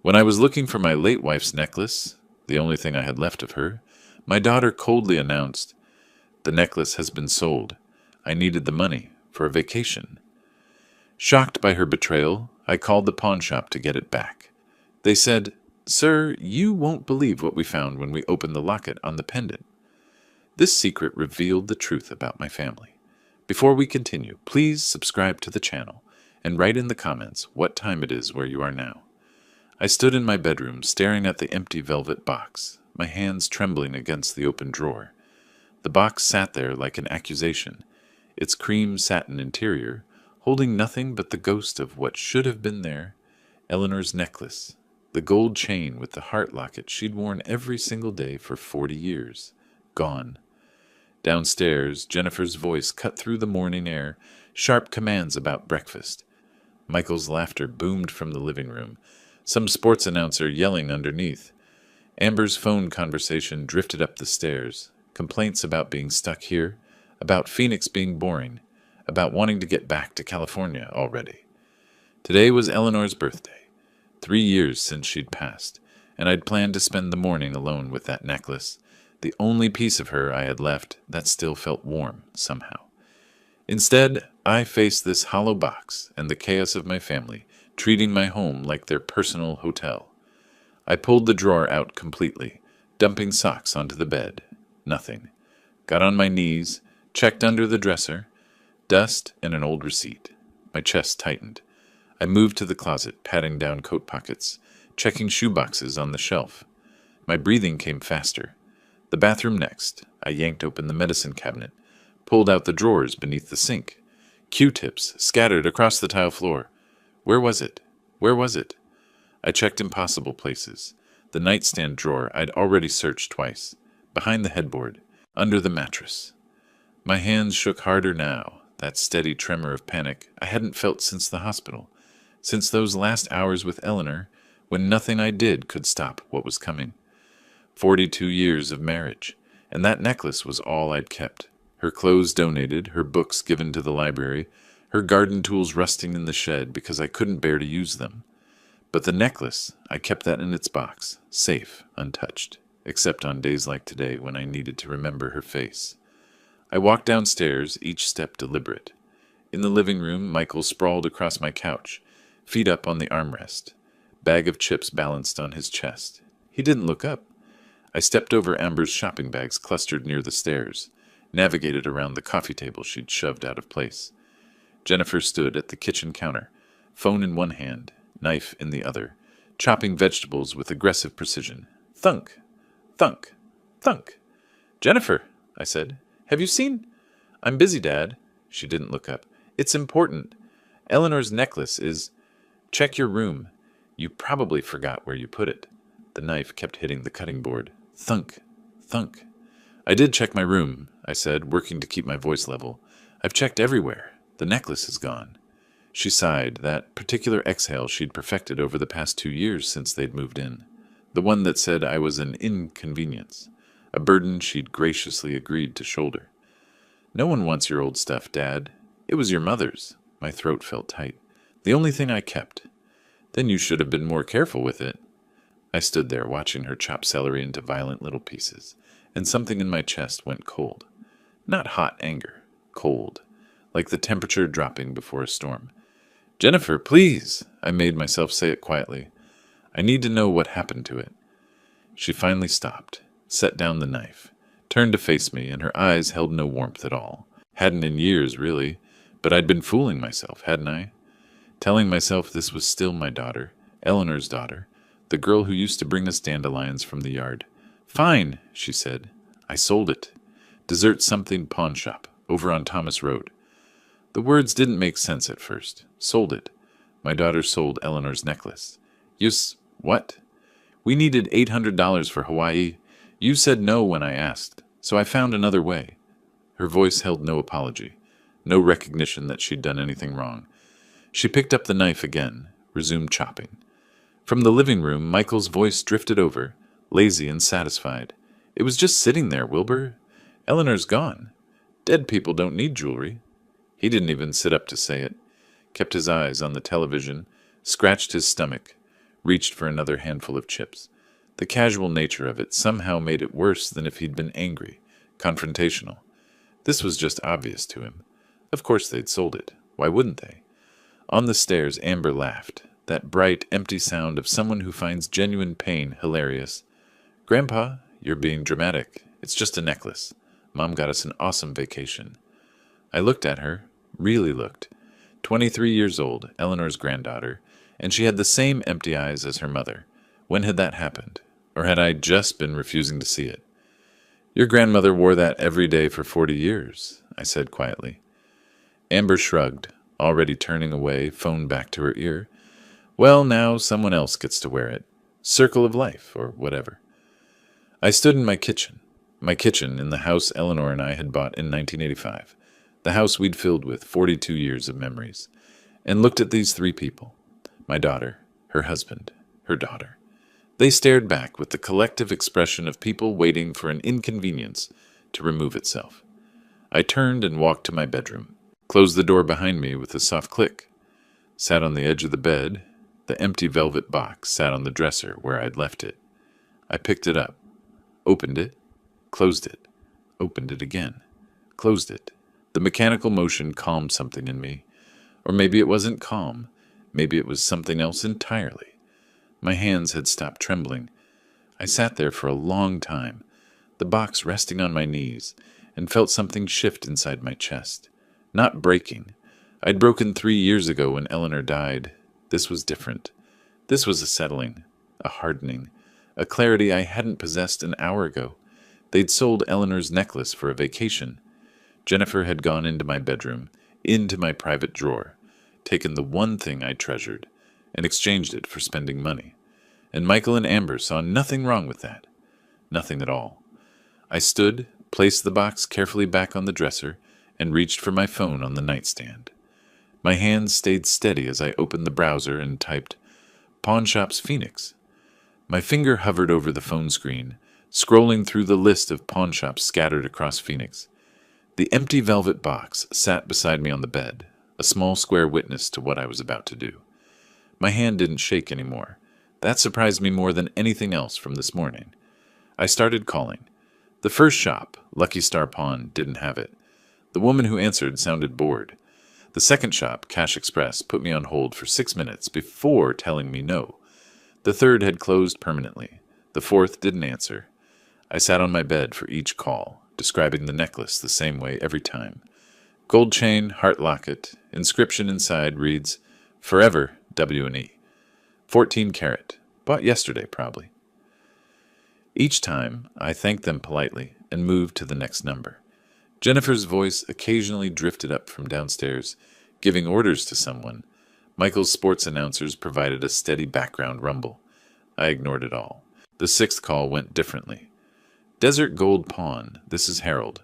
When I was looking for my late wife's necklace, the only thing I had left of her, my daughter coldly announced, "The necklace has been sold. I needed the money for a vacation." Shocked by her betrayal, I called the pawn shop to get it back. They said, "Sir, you won't believe what we found when we opened the locket on the pendant." This secret revealed the truth about my family. Before we continue, please subscribe to the channel and write in the comments what time it is where you are now. I stood in my bedroom staring at the empty velvet box, my hands trembling against the open drawer. The box sat there like an accusation, its cream satin interior holding nothing but the ghost of what should have been there, Eleanor's necklace, the gold chain with the heart locket she'd worn every single day for 40 years. Gone. Downstairs, Jennifer's voice cut through the morning air, sharp commands about breakfast. Michael's laughter boomed from the living room, some sports announcer yelling underneath. Amber's phone conversation drifted up the stairs, complaints about being stuck here, about Phoenix being boring, about wanting to get back to California already. Today was Eleanor's birthday, 3 years since she'd passed, and I'd planned to spend the morning alone with that necklace, the only piece of her I had left that still felt warm somehow. Instead, I faced this hollow box and the chaos of my family, treating my home like their personal hotel. I pulled the drawer out completely, dumping socks onto the bed. Nothing. Got on my knees, checked under the dresser. Dust and an old receipt. My chest tightened. I moved to the closet, patting down coat pockets, checking shoe boxes on the shelf. My breathing came faster. The bathroom next. I yanked open the medicine cabinet, pulled out the drawers beneath the sink. Q-tips scattered across the tile floor. Where was it? Where was it? I checked impossible places. The nightstand drawer I'd already searched twice. Behind the headboard. Under the mattress. My hands shook harder now, that steady tremor of panic I hadn't felt since the hospital, since those last hours with Eleanor, when nothing I did could stop what was coming. 42 years of marriage, and that necklace was all I'd kept. Her clothes donated, her books given to the library, her garden tools rusting in the shed because I couldn't bear to use them. But the necklace, I kept that in its box, safe, untouched, except on days like today when I needed to remember her face. I walked downstairs, each step deliberate. In the living room, Michael sprawled across my couch, feet up on the armrest, bag of chips balanced on his chest. He didn't look up. I stepped over Amber's shopping bags clustered near the stairs, navigated around the coffee table she'd shoved out of place. Jennifer stood at the kitchen counter, phone in one hand, knife in the other, chopping vegetables with aggressive precision. Thunk! Thunk! Thunk! "Jennifer," I said. "Have you seen—" "I'm busy, Dad." She didn't look up. "It's important. Eleanor's necklace is—" "Check your room. You probably forgot where you put it." The knife kept hitting the cutting board. Thunk. Thunk. "I did check my room," I said, working to keep my voice level. "I've checked everywhere. The necklace is gone." She sighed, that particular exhale she'd perfected over the past 2 years since they'd moved in. The one that said I was an inconvenience. A burden she'd graciously agreed to shoulder. "No one wants your old stuff, Dad. It was your mother's." My throat felt tight. "The only thing I kept." "Then you should have been more careful with it." I stood there watching her chop celery into violent little pieces, and something in my chest went cold. Not hot anger, cold, like the temperature dropping before a storm. "Jennifer, please!" I made myself say it quietly. "I need to know what happened to it." She finally stopped, set down the knife, turned to face me, and her eyes held no warmth at all. Hadn't in years, really, but I'd been fooling myself, hadn't I? Telling myself this was still my daughter, Eleanor's daughter, the girl who used to bring us dandelions from the yard. "Fine," she said. "I sold it. Dessert something pawn shop, over on Thomas Road." The words didn't make sense at first. Sold it. My daughter sold Eleanor's necklace. What? "We needed $800 for Hawaii. You said no when I asked, so I found another way." Her voice held no apology, no recognition that she'd done anything wrong. She picked up the knife again, resumed chopping. From the living room, Michael's voice drifted over, lazy and satisfied. "It was just sitting there, Wilbur. Eleanor's gone. Dead people don't need jewelry." He didn't even sit up to say it. Kept his eyes on the television, scratched his stomach, reached for another handful of chips. The casual nature of it somehow made it worse than if he'd been angry, confrontational. This was just obvious to him. Of course they'd sold it. Why wouldn't they? On the stairs, Amber laughed, that bright, empty sound of someone who finds genuine pain hilarious. "Grandpa, you're being dramatic. It's just a necklace. Mom got us an awesome vacation." I looked at her, really looked. 23 years old, Eleanor's granddaughter, and she had the same empty eyes as her mother. When had that happened? Or had I just been refusing to see it? "Your grandmother wore that every day for 40 years, I said quietly. Amber shrugged, already turning away, phone back to her ear. "Well, now someone else gets to wear it. Circle of life, or whatever." I stood in my kitchen in the house Eleanor and I had bought in 1985, the house we'd filled with 42 years of memories, and looked at these three people, my daughter, her husband, her daughter. They stared back with the collective expression of people waiting for an inconvenience to remove itself. I turned and walked to my bedroom, closed the door behind me with a soft click, sat on the edge of the bed. The empty velvet box sat on the dresser where I'd left it. I picked it up, opened it, closed it, opened it again, closed it. The mechanical motion calmed something in me. Or maybe it wasn't calm. Maybe it was something else entirely. My hands had stopped trembling. I sat there for a long time, the box resting on my knees, and felt something shift inside my chest. Not breaking. I'd broken 3 years ago when Eleanor died. This was different. This was a settling, a hardening, a clarity I hadn't possessed an hour ago. They'd sold Eleanor's necklace for a vacation. Jennifer had gone into my bedroom, into my private drawer, taken the one thing I treasured, and exchanged it for spending money. And Michael and Amber saw nothing wrong with that. Nothing at all. I stood, placed the box carefully back on the dresser, and reached for my phone on the nightstand. My hands stayed steady as I opened the browser and typed, "Pawn Shops Phoenix." My finger hovered over the phone screen, scrolling through the list of pawn shops scattered across Phoenix. The empty velvet box sat beside me on the bed, a small square witness to what I was about to do. My hand didn't shake anymore. That surprised me more than anything else from this morning. I started calling. The first shop, Lucky Star Pawn, didn't have it. The woman who answered sounded bored. The second shop, Cash Express, put me on hold for 6 minutes before telling me no. The third had closed permanently. The fourth didn't answer. I sat on my bed for each call, describing the necklace the same way every time. Gold chain, heart locket. Inscription inside reads, "Forever, W&E. 14 karat. Bought yesterday, probably." Each time, I thanked them politely and moved to the next number. Jennifer's voice occasionally drifted up from downstairs, giving orders to someone. Michael's sports announcers provided a steady background rumble. I ignored it all. The sixth call went differently. "Desert Gold Pawn, this is Harold.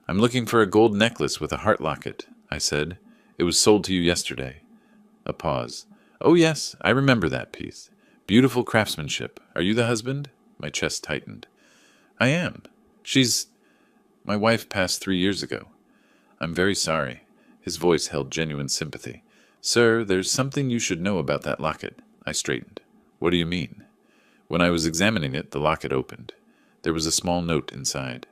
I'm looking for a gold necklace with a heart locket," I said. "It was sold to you yesterday." A pause. "Oh yes, I remember that piece. Beautiful craftsmanship. Are you the husband?" My chest tightened. "I am. My wife passed 3 years ago." "I'm very sorry." His voice held genuine sympathy. "Sir, there's something you should know about that locket." I straightened. "What do you mean?" When I was examining it, the locket opened. There was a small note inside.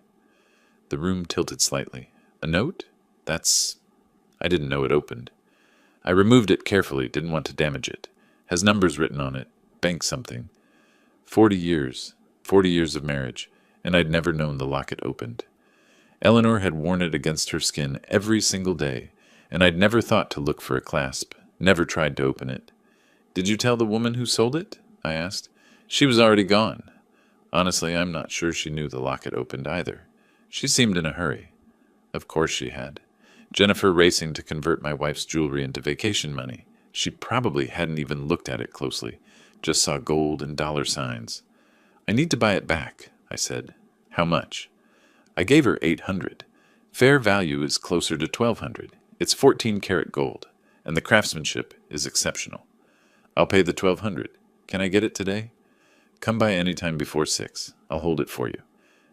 The room tilted slightly. "A note? I didn't know it opened." I removed it carefully, didn't want to damage it. Has numbers written on it. Bank something. 40 years. 40 years of marriage, and I'd never known the locket opened. Eleanor had worn it against her skin every single day, and I'd never thought to look for a clasp, never tried to open it. "Did you tell the woman who sold it?" I asked. "She was already gone." Honestly, I'm not sure she knew the locket opened either. She seemed in a hurry. Of course she had. Jennifer racing to convert my wife's jewelry into vacation money. She probably hadn't even looked at it closely, just saw gold and dollar signs. "I need to buy it back," I said. "How much?" I gave her $800. Fair value is closer to $1,200. It's 14 karat gold, and the craftsmanship is exceptional. "I'll pay the $1,200. Can I get it today?" "Come by any time before 6. I'll hold it for you.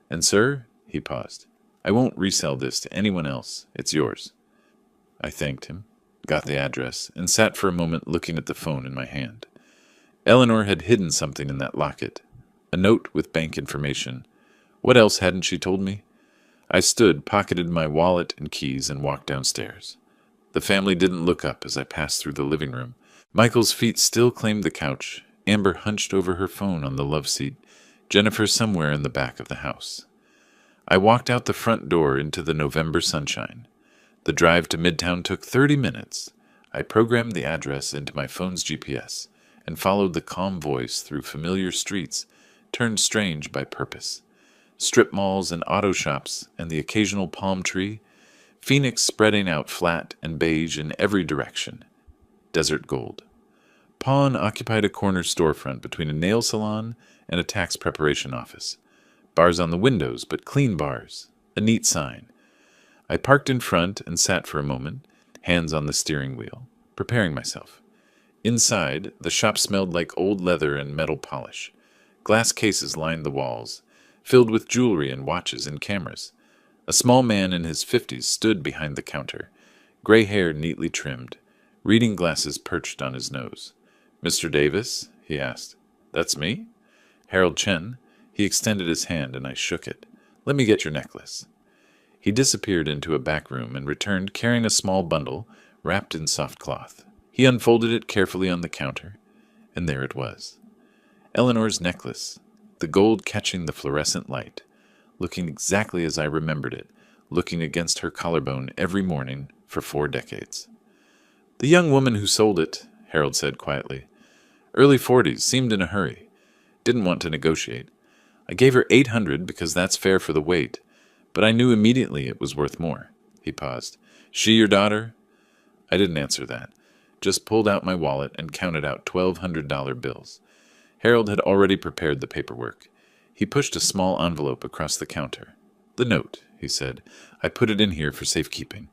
And sir," he paused, "I won't resell this to anyone else. It's yours." I thanked him, got the address, and sat for a moment looking at the phone in my hand. Eleanor had hidden something in that locket. A note with bank information. What else hadn't she told me? I stood, pocketed my wallet and keys, and walked downstairs. The family didn't look up as I passed through the living room. Michael's feet still claimed the couch, Amber hunched over her phone on the love seat, Jennifer somewhere in the back of the house. I walked out the front door into the November sunshine. The drive to Midtown took 30 minutes. I programmed the address into my phone's GPS and followed the calm voice through familiar streets, turned strange by purpose. Strip malls and auto shops and the occasional palm tree, Phoenix spreading out flat and beige in every direction. Desert gold. Pawn occupied a corner storefront between a nail salon and a tax preparation office. Bars on the windows, but clean bars. A neat sign. I parked in front and sat for a moment, hands on the steering wheel, preparing myself. Inside, the shop smelled like old leather and metal polish. Glass cases lined the walls, filled with jewelry and watches and cameras. A small man in his 50s stood behind the counter, gray hair neatly trimmed, reading glasses perched on his nose. "Mr. Davis?" he asked. "That's me?" "Harold Chen." He extended his hand and I shook it. "Let me get your necklace." He disappeared into a back room and returned carrying a small bundle wrapped in soft cloth. He unfolded it carefully on the counter, and there it was. Eleanor's necklace, the gold catching the fluorescent light, looking exactly as I remembered it, looking against her collarbone every morning for 4 decades. "The young woman who sold it," Harold said quietly. "Early 40s, seemed in a hurry. Didn't want to negotiate. I gave her 800 because that's fair for the weight, but I knew immediately it was worth more." He paused. "She your daughter?" I didn't answer that, just pulled out my wallet and counted out $1,200 bills. Harold had already prepared the paperwork. He pushed a small envelope across the counter. "The note," he said. "I put it in here for safekeeping."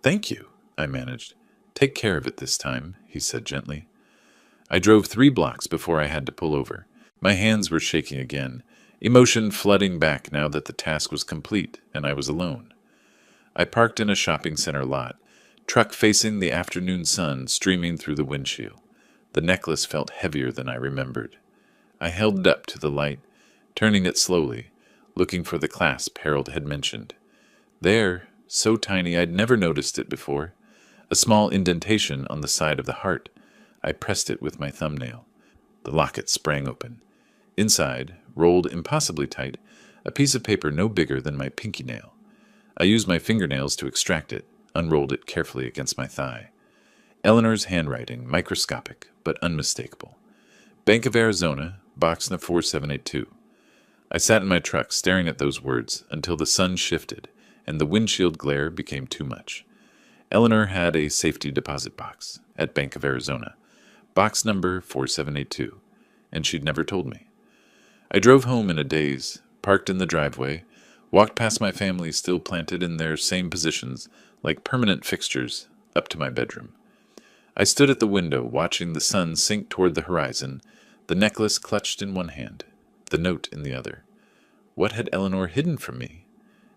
"Thank you," I managed. "Take care of it this time," he said gently. I drove 3 blocks before I had to pull over. My hands were shaking again, emotion flooding back now that the task was complete and I was alone. I parked in a shopping center lot, truck facing the afternoon sun streaming through the windshield. The necklace felt heavier than I remembered. I held it up to the light, turning it slowly, looking for the clasp Harold had mentioned. There, so tiny I'd never noticed it before, a small indentation on the side of the heart. I pressed it with my thumbnail. The locket sprang open. Inside, rolled impossibly tight, a piece of paper no bigger than my pinky nail. I used my fingernails to extract it, unrolled it carefully against my thigh. Eleanor's handwriting, microscopic, but unmistakable. Bank of Arizona, box number 4782. I sat in my truck staring at those words until the sun shifted and the windshield glare became too much. Eleanor had a safety deposit box at Bank of Arizona, box number 4782, and she'd never told me. I drove home in a daze, parked in the driveway, walked past my family still planted in their same positions, like permanent fixtures, up to my bedroom. I stood at the window, watching the sun sink toward the horizon, the necklace clutched in one hand, the note in the other. What had Eleanor hidden from me,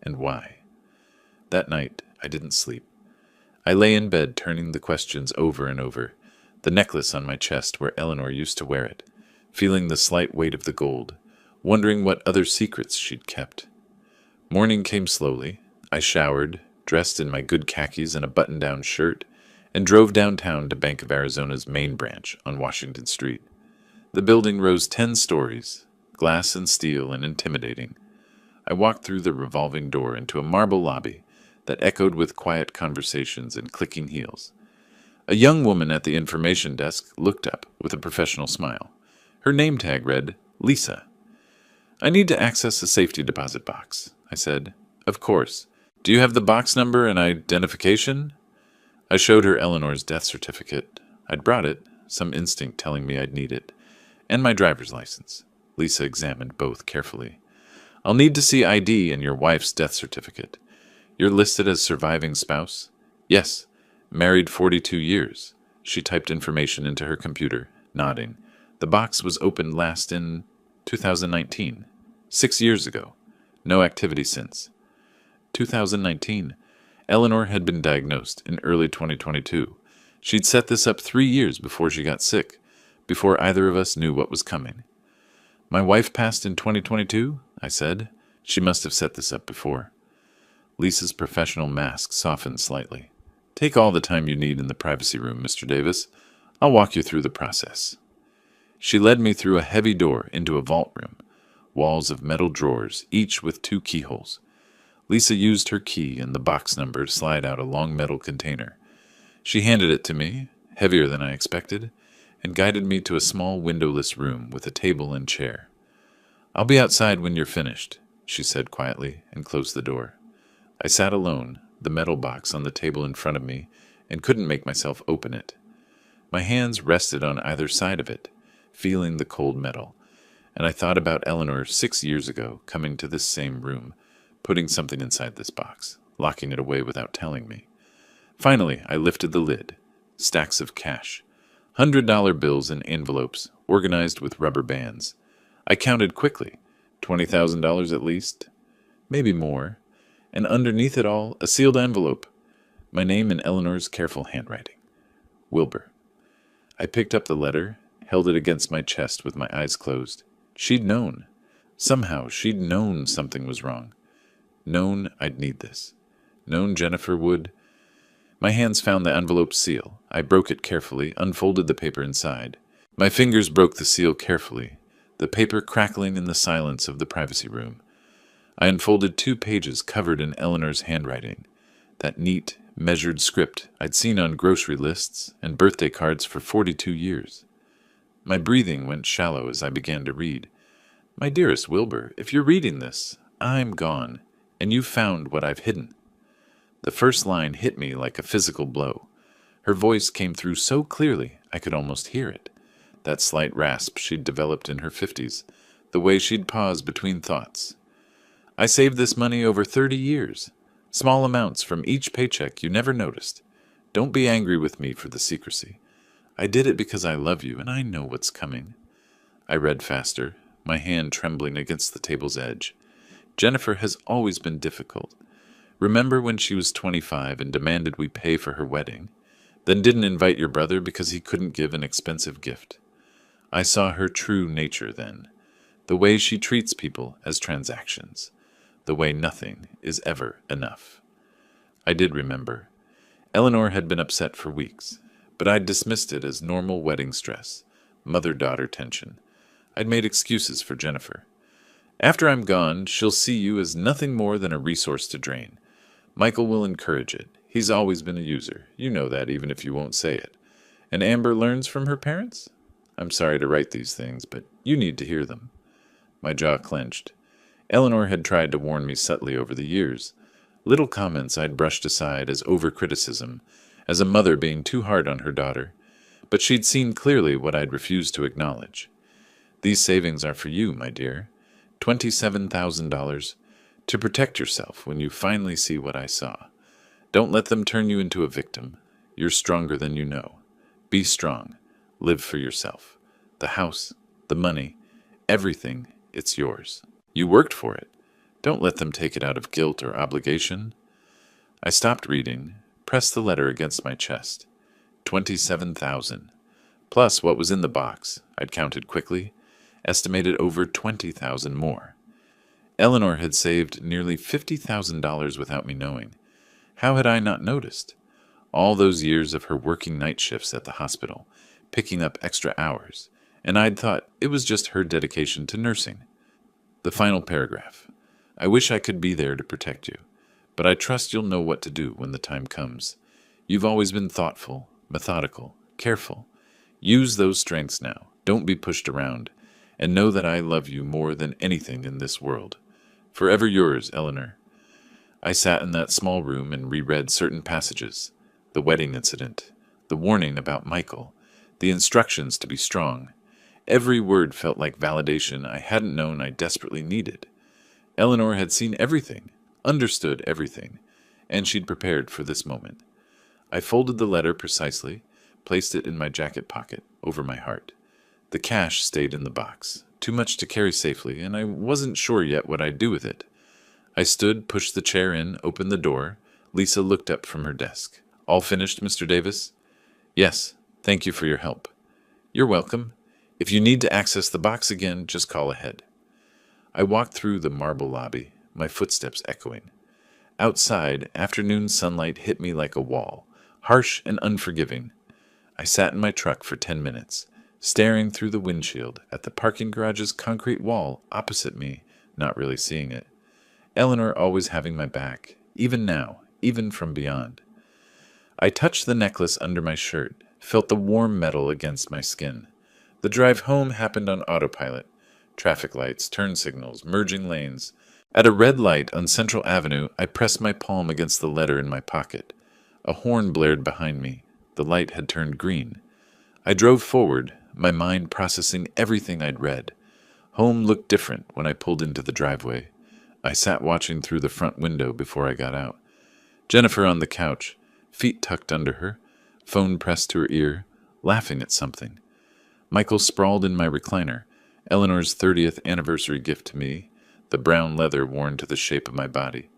and why? That night, I didn't sleep. I lay in bed turning the questions over and over, the necklace on my chest where Eleanor used to wear it, feeling the slight weight of the gold, wondering what other secrets she'd kept. Morning came slowly. I showered, dressed in my good khakis and a button-down shirt, and drove downtown to Bank of Arizona's main branch on Washington Street. The building rose 10 stories, glass and steel and intimidating. I walked through the revolving door into a marble lobby that echoed with quiet conversations and clicking heels. A young woman at the information desk looked up with a professional smile. Her name tag read, Lisa. "I need to access a safety deposit box," I said. "Of course. Do you have the box number and identification?" I showed her Eleanor's death certificate. I'd brought it, some instinct telling me I'd need it, and my driver's license. Lisa examined both carefully. "I'll need to see ID and your wife's death certificate. You're listed as surviving spouse?" "Yes. Married 42 years. She typed information into her computer, nodding. "The box was opened last in 2019. 6 years ago. No activity since." 2019. Eleanor had been diagnosed in early 2022. She'd set this up 3 years before she got sick, before either of us knew what was coming. My wife passed in 2022, I said. She must have set this up before. Lisa's professional mask softened slightly. Take all the time you need in the privacy room, Mr. Davis. I'll walk you through the process. She led me through a heavy door into a vault room, walls of metal drawers, each with 2 keyholes. Lisa used her key and the box number to slide out a long metal container. She handed it to me, heavier than I expected, and guided me to a small windowless room with a table and chair. I'll be outside when you're finished, she said quietly, and closed the door. I sat alone, the metal box on the table in front of me, and couldn't make myself open it. My hands rested on either side of it, feeling the cold metal, and I thought about Eleanor 6 years ago coming to this same room, putting something inside this box, locking it away without telling me. Finally, I lifted the lid. Stacks of cash. $100 bills in envelopes, organized with rubber bands. I counted quickly. $20,000 at least. Maybe more. And underneath it all, a sealed envelope. My name in Eleanor's careful handwriting. Wilbur. I picked up the letter, held it against my chest with my eyes closed. She'd known. Somehow, she'd known something was wrong. Known I'd need this. Known Jennifer would. My hands found the envelope's seal. I broke it carefully, unfolded the paper inside. My fingers broke the seal carefully, the paper crackling in the silence of the privacy room. I unfolded 2 pages covered in Eleanor's handwriting, that neat, measured script I'd seen on grocery lists and birthday cards for 42 years. My breathing went shallow as I began to read. My dearest Wilbur, if you're reading this, I'm gone, and you've found what I've hidden. The first line hit me like a physical blow. Her voice came through so clearly I could almost hear it. That slight rasp she'd developed in her 50s, the way she'd pause between thoughts. I saved this money over 30 years. Small amounts from each paycheck you never noticed. Don't be angry with me for the secrecy. I did it because I love you and I know what's coming. I read faster, my hand trembling against the table's edge. Jennifer has always been difficult. Remember when she was 25 and demanded we pay for her wedding, then didn't invite your brother because he couldn't give an expensive gift? I saw her true nature then, the way she treats people as transactions, the way nothing is ever enough. I did remember. Eleanor had been upset for weeks, but I'd dismissed it as normal wedding stress, mother-daughter tension. I'd made excuses for Jennifer. After I'm gone, she'll see you as nothing more than a resource to drain. Michael will encourage it. He's always been a user. You know that, even if you won't say it. And Amber learns from her parents? I'm sorry to write these things, but you need to hear them. My jaw clenched. Eleanor had tried to warn me subtly over the years. Little comments I'd brushed aside as over-criticism, as a mother being too hard on her daughter. But she'd seen clearly what I'd refused to acknowledge. These savings are for you, my dear. $27,000. To protect yourself when you finally see what I saw. Don't let them turn you into a victim. You're stronger than you know. Be strong. Live for yourself. The house, the money, everything, it's yours. You worked for it. Don't let them take it out of guilt or obligation. I stopped reading, pressed the letter against my chest. 27,000. Plus what was in the box, I'd counted quickly, estimated over 20,000 more. Eleanor had saved nearly $50,000 without me knowing. How had I not noticed? All those years of her working night shifts at the hospital, picking up extra hours, and I'd thought it was just her dedication to nursing. The final paragraph. I wish I could be there to protect you, but I trust you'll know what to do when the time comes. You've always been thoughtful, methodical, careful. Use those strengths now. Don't be pushed around, and know that I love you more than anything in this world. Forever yours, Eleanor. I sat in that small room and reread certain passages. The wedding incident, the warning about Michael, the instructions to be strong. Every word felt like validation I hadn't known I desperately needed. Eleanor had seen everything, understood everything, and she'd prepared for this moment. I folded the letter precisely, placed it in my jacket pocket, over my heart. The cash stayed in the box, too much to carry safely, and I wasn't sure yet what I'd do with it. I stood, pushed the chair in, opened the door. Lisa looked up from her desk. All finished, Mr. Davis? Yes, thank you for your help. You're welcome. If you need to access the box again, just call ahead. I walked through the marble lobby, my footsteps echoing. Outside, afternoon sunlight hit me like a wall, harsh and unforgiving. I sat in my truck for 10 minutes, staring through the windshield at the parking garage's concrete wall opposite me, not really seeing it. Eleanor always having my back, even now, even from beyond. I touched the necklace under my shirt, felt the warm metal against my skin. The drive home happened on autopilot. Traffic lights, turn signals, merging lanes. At a red light on Central Avenue, I pressed my palm against the letter in my pocket. A horn blared behind me. The light had turned green. I drove forward, my mind processing everything I'd read. Home looked different when I pulled into the driveway. I sat watching through the front window before I got out. Jennifer on the couch, feet tucked under her, phone pressed to her ear, laughing at something. Michael sprawled in my recliner, Eleanor's 30th anniversary gift to me, the brown leather worn to the shape of my body.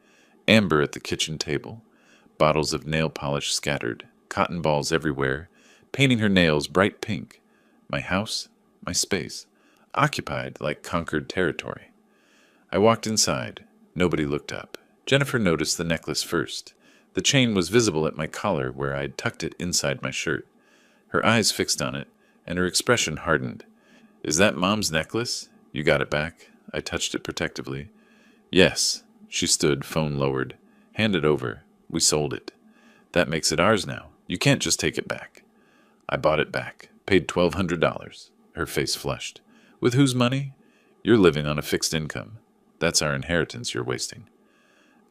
Amber at the kitchen table, bottles of nail polish scattered, cotton balls everywhere, painting her nails bright pink. My house, my space, occupied like conquered territory. I walked inside. Nobody looked up. Jennifer noticed the necklace first. The chain was visible at my collar where I'd tucked it inside my shirt. Her eyes fixed on it, and her expression hardened. Is that Mom's necklace? You got it back? I touched it protectively. Yes. She stood, phone lowered. Hand it over. We sold it. That makes it ours now. You can't just take it back. I bought it back. Paid $1,200. Her face flushed. With whose money? You're living on a fixed income. That's our inheritance you're wasting.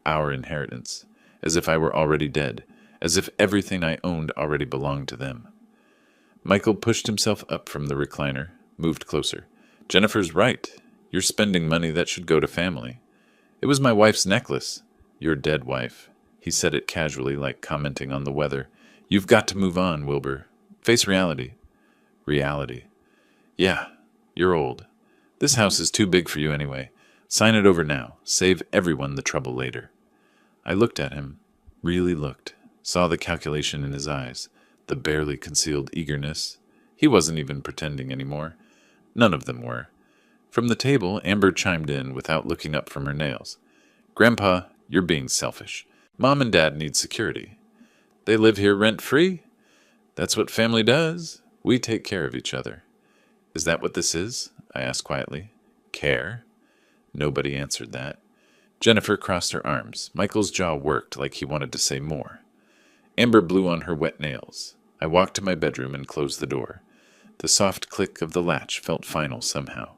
Our inheritance. As if I were already dead. As if everything I owned already belonged to them. Michael pushed himself up from the recliner, moved closer. Jennifer's right. You're spending money that should go to family. It was my wife's necklace. Your dead wife. He said it casually, like commenting on the weather. You've got to move on, Wilbur. Face reality. Reality. Yeah, you're old. This house is too big for you anyway. Sign it over now. Save everyone the trouble later. I looked at him. Really looked. Saw the calculation in his eyes. The barely concealed eagerness. He wasn't even pretending anymore. None of them were. From the table, Amber chimed in without looking up from her nails. Grandpa, you're being selfish. Mom and Dad need security. They live here rent-free. That's what family does. We take care of each other. Is that what this is? I asked quietly. Care? Nobody answered that. Jennifer crossed her arms. Michael's jaw worked like he wanted to say more. Amber blew on her wet nails. I walked to my bedroom and closed the door. The soft click of the latch felt final somehow.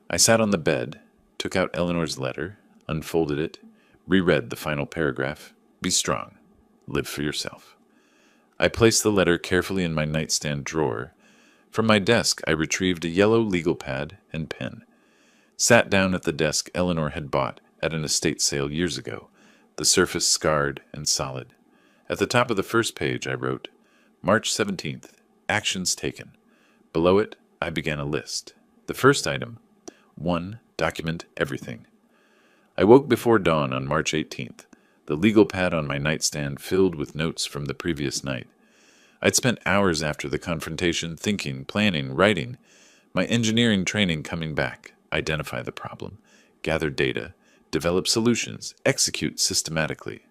I sat on the bed, took out Eleanor's letter, unfolded it, reread the final paragraph. Be strong. Live for yourself. I placed the letter carefully in my nightstand drawer. From my desk, I retrieved a yellow legal pad and pen. Sat down at the desk Eleanor had bought at an estate sale years ago, the surface scarred and solid. At the top of the first page, I wrote, March 17th, actions taken. Below it, I began a list. The first item, 1. Document everything. I woke before dawn on March 18th, the legal pad on my nightstand filled with notes from the previous night. I'd spent hours after the confrontation thinking, planning, writing, my engineering training coming back, identify the problem, gather data, develop solutions, execute systematically.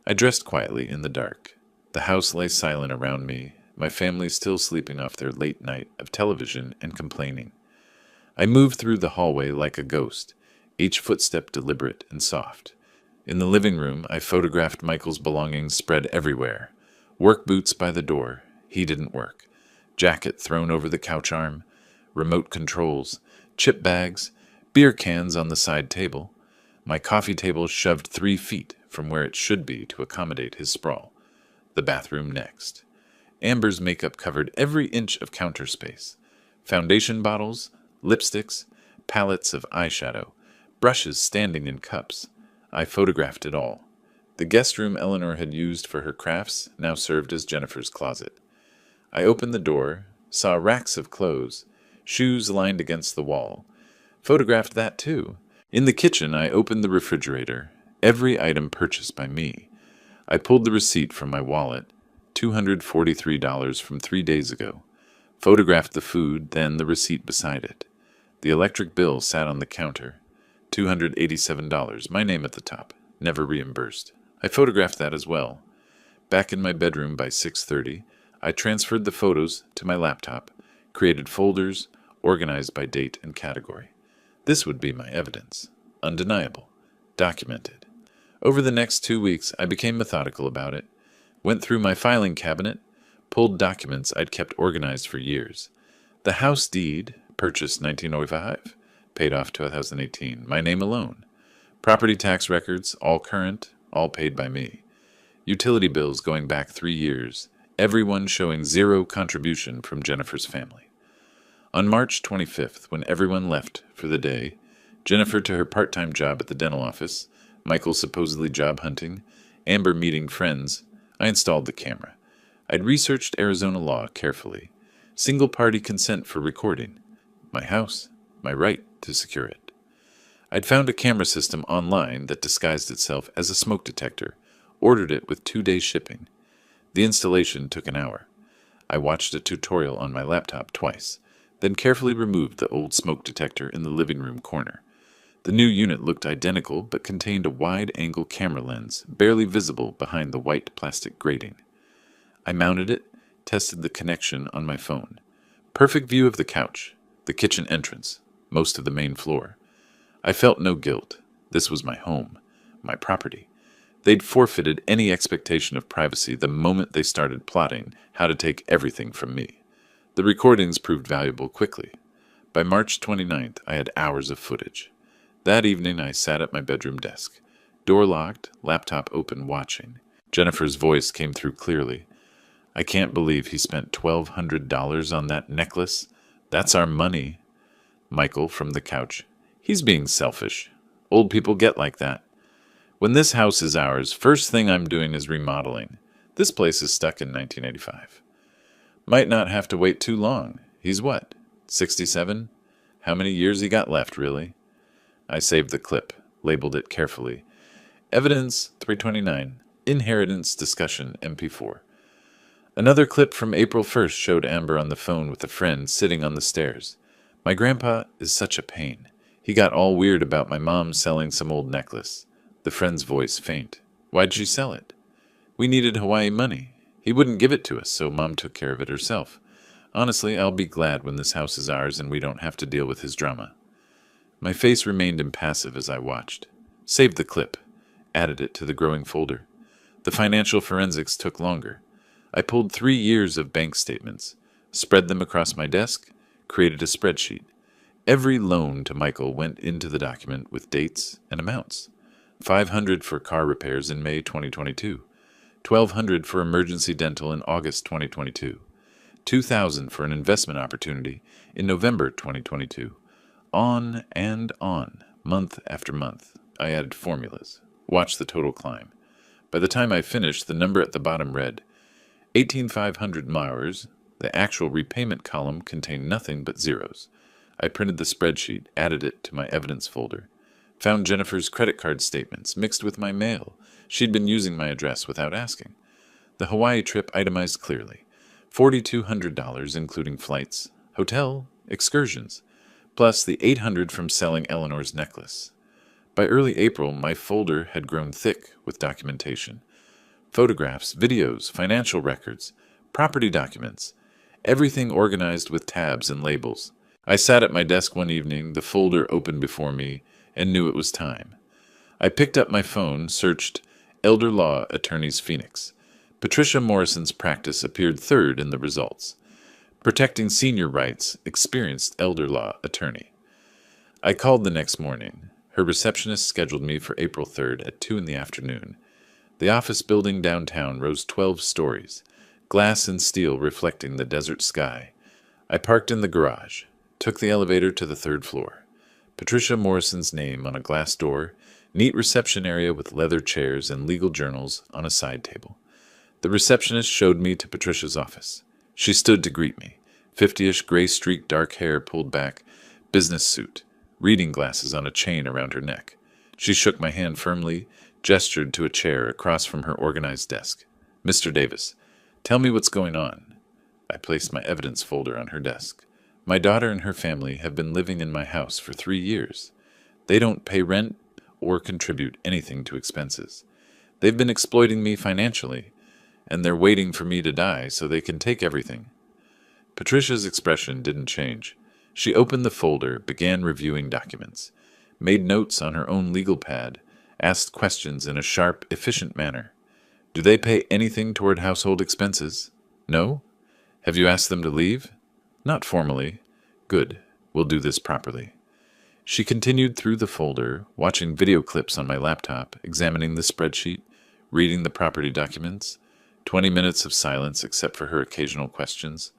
I dressed quietly in the dark. The house lay silent around me, my family still sleeping off their late night of television and complaining. I moved through the hallway like a ghost, each footstep deliberate and soft. In the living room, I photographed Michael's belongings spread everywhere. Work boots by the door. He didn't work. Jacket thrown over the couch arm. Remote controls. Chip bags. Beer cans on the side table. My coffee table shoved 3 feet from where it should be to accommodate his sprawl. The bathroom next. Amber's makeup covered every inch of counter space. Foundation bottles, lipsticks, palettes of eyeshadow, brushes standing in cups. I photographed it all. The guest room Eleanor had used for her crafts now served as Jennifer's closet. I opened the door, saw racks of clothes, shoes lined against the wall. Photographed that too. In the kitchen, I opened the refrigerator, every item purchased by me. I pulled the receipt from my wallet, $243 from 3 days ago. photographed the food, then the receipt beside it. The electric bill sat on the counter. $287, my name at the top, never reimbursed. I photographed that as well. Back in my bedroom by 6:30, I transferred the photos to my laptop, created folders, organized by date and category. This would be my evidence. Undeniable. Documented. Over the next 2 weeks, I became methodical about it. Went through my filing cabinet, pulled documents I'd kept organized for years. The house deed, purchased 1905, paid off 2018, my name alone. Property tax records, all current, all paid by me. Utility bills going back 3 years, everyone showing zero contribution from Jennifer's family. On March 25th, when everyone left for the day, Jennifer to her part-time job at the dental office, Michael supposedly job hunting, Amber meeting friends, I installed the camera. I'd researched Arizona law carefully. Single-party consent for recording. My house, my right to secure it. I'd found a camera system online that disguised itself as a smoke detector, ordered it with 2-day shipping. The installation took an hour. I watched a tutorial on my laptop twice, then carefully removed the old smoke detector in the living room corner. The new unit looked identical but contained a wide-angle camera lens, barely visible behind the white plastic grating. I mounted it, tested the connection on my phone. Perfect view of the couch, the kitchen entrance, most of the main floor. I felt no guilt. This was my home, my property. They'd forfeited any expectation of privacy the moment they started plotting how to take everything from me. The recordings proved valuable quickly. By March 29th, I had hours of footage. That evening, I sat at my bedroom desk. Door locked, laptop open, watching. Jennifer's voice came through clearly. I can't believe he spent $1,200 on that necklace. That's our money. Michael, from the couch. He's being selfish. Old people get like that. When this house is ours, first thing I'm doing is remodeling. This place is stuck in 1985. Might not have to wait too long. He's what, 67? How many years he got left, really? I saved the clip, labeled it carefully. Evidence 329, Inheritance Discussion MP4. Another clip from April 1st showed Amber on the phone with a friend sitting on the stairs. My grandpa is such a pain. He got all weird about my mom selling some old necklace. The friend's voice faint. Why'd she sell it? We needed Hawaii money. He wouldn't give it to us, so Mom took care of it herself. Honestly, I'll be glad when this house is ours and we don't have to deal with his drama. My face remained impassive as I watched. Saved the clip. Added it to the growing folder. The financial forensics took longer. I pulled 3 years of bank statements, spread them across my desk, created a spreadsheet. Every loan to Michael went into the document with dates and amounts. $500 for car repairs in May 2022. $1,200 for emergency dental in August 2022. $2,000 for an investment opportunity in November 2022. On and on, month after month. I added formulas. Watched the total climb. By the time I finished, the number at the bottom read 18,500 Mauers. The actual repayment column contained nothing but zeros. I printed the spreadsheet, added it to my evidence folder. Found Jennifer's credit card statements mixed with my mail. She'd been using my address without asking. The Hawaii trip itemized clearly. $4,200 including flights, hotel, excursions, plus the $800 from selling Eleanor's necklace. By early April, my folder had grown thick with documentation. Photographs, videos, financial records, property documents, everything organized with tabs and labels. I sat at my desk one evening, the folder open before me, and knew it was time. I picked up my phone, searched Elder Law Attorneys Phoenix. Patricia Morrison's practice appeared third in the results. Protecting senior rights, experienced elder law attorney. I called the next morning. Her receptionist scheduled me for April 3rd at 2 in the afternoon. The office building downtown rose 12 stories, glass and steel reflecting the desert sky. I parked in the garage, took the elevator to the 3rd floor. Patricia Morrison's name on a glass door, neat reception area with leather chairs and legal journals on a side table. The receptionist showed me to Patricia's office. She stood to greet me, 50-ish gray-streaked dark hair pulled back, business suit, reading glasses on a chain around her neck. She shook my hand firmly, gestured to a chair across from her organized desk. Mr. Davis, tell me what's going on. I placed my evidence folder on her desk. My daughter and her family have been living in my house for 3 years. They don't pay rent or contribute anything to expenses. They've been exploiting me financially, and they're waiting for me to die so they can take everything. Patricia's expression didn't change. She opened the folder, began reviewing documents, made notes on her own legal pad, asked questions in a sharp, efficient manner. Do they pay anything toward household expenses? No? Have you asked them to leave? Not formally. Good. We'll do this properly. She continued through the folder, watching video clips on my laptop, examining the spreadsheet, reading the property documents. 20 minutes of silence except for her occasional questions.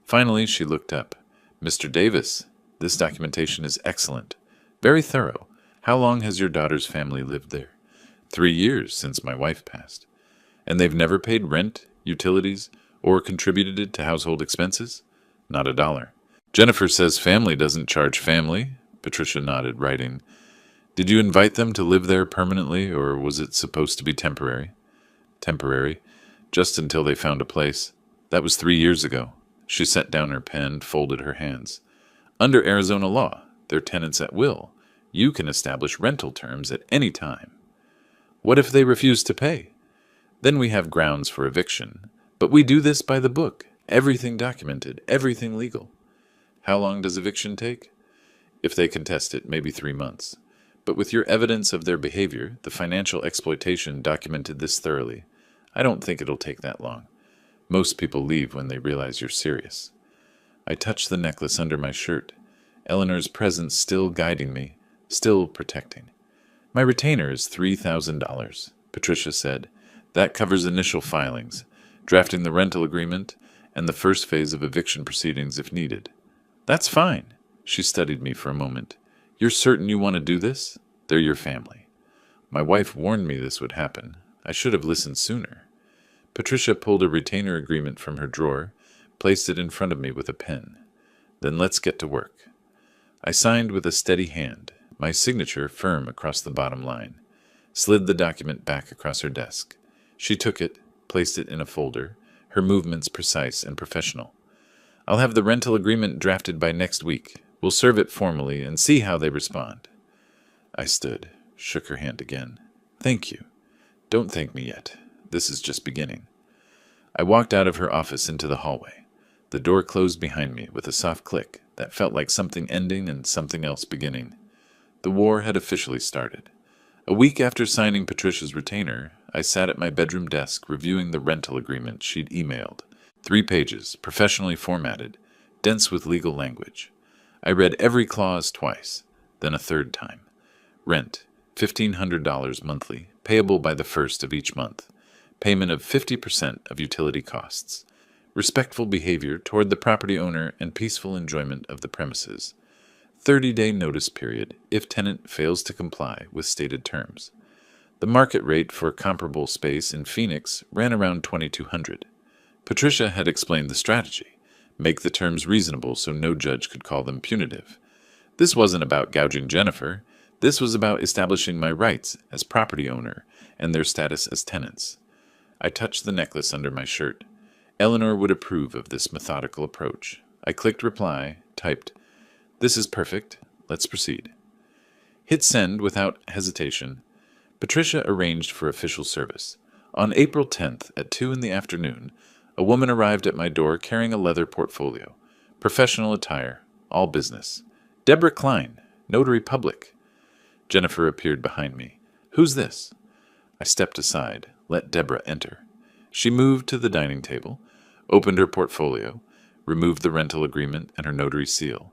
Finally, she looked up. Mr. Davis, this documentation is excellent. Very thorough. How long has your daughter's family lived there? 3 years since my wife passed. And they've never paid rent, utilities, or contributed to household expenses? Not a dollar. Jennifer says family doesn't charge family. Patricia nodded, writing. Did you invite them to live there permanently, or was it supposed to be temporary? Temporary. Just until they found a place. That was 3 years ago. She set down her pen, folded her hands. Under Arizona law, they're tenants at will. You can establish rental terms at any time. What if they refuse to pay? Then we have grounds for eviction. But we do this by the book. Everything documented, everything legal. How long does eviction take? If they contest it, maybe 3 months. But with your evidence of their behavior, the financial exploitation documented this thoroughly. I don't think it'll take that long. Most people leave when they realize you're serious. I touched the necklace under my shirt. Eleanor's presence still guiding me, still protecting. My retainer is $3,000, Patricia said. That covers initial filings, drafting the rental agreement, and the first phase of eviction proceedings if needed. That's fine. She studied me for a moment. You're certain you want to do this? They're your family. My wife warned me this would happen. I should have listened sooner. Patricia pulled a retainer agreement from her drawer, placed it in front of me with a pen. Then let's get to work. I signed with a steady hand, my signature firm across the bottom line, slid the document back across her desk. She took it, placed it in a folder, her movements precise and professional. I'll have the rental agreement drafted by next week. We'll serve it formally and see how they respond. I stood, shook her hand again. Thank you. Don't thank me yet. This is just beginning. I walked out of her office into the hallway. The door closed behind me with a soft click that felt like something ending and something else beginning. The war had officially started. A week after signing Patricia's retainer, I sat at my bedroom desk reviewing the rental agreement she'd emailed. 3 pages, professionally formatted, dense with legal language. I read every clause twice, then a third time. Rent, $1,500 monthly, payable by the 1st of each month. Payment of 50% of utility costs. Respectful behavior toward the property owner and peaceful enjoyment of the premises. 30-day notice period if tenant fails to comply with stated terms. The market rate for comparable space in Phoenix ran around $2,200. Patricia had explained the strategy. Make the terms reasonable so no judge could call them punitive. This wasn't about gouging Jennifer. This was about establishing my rights as property owner and their status as tenants. I touched the necklace under my shirt. Eleanor would approve of this methodical approach. I clicked reply, typed, "This is perfect. Let's proceed." Hit send without hesitation. Patricia arranged for official service. On April 10th at 2 in the afternoon, a woman arrived at my door carrying a leather portfolio. Professional attire, all business. Deborah Klein, notary public. Jennifer appeared behind me. "Who's this?" I stepped aside, let Deborah enter. She moved to the dining table, opened her portfolio, removed the rental agreement and her notary seal.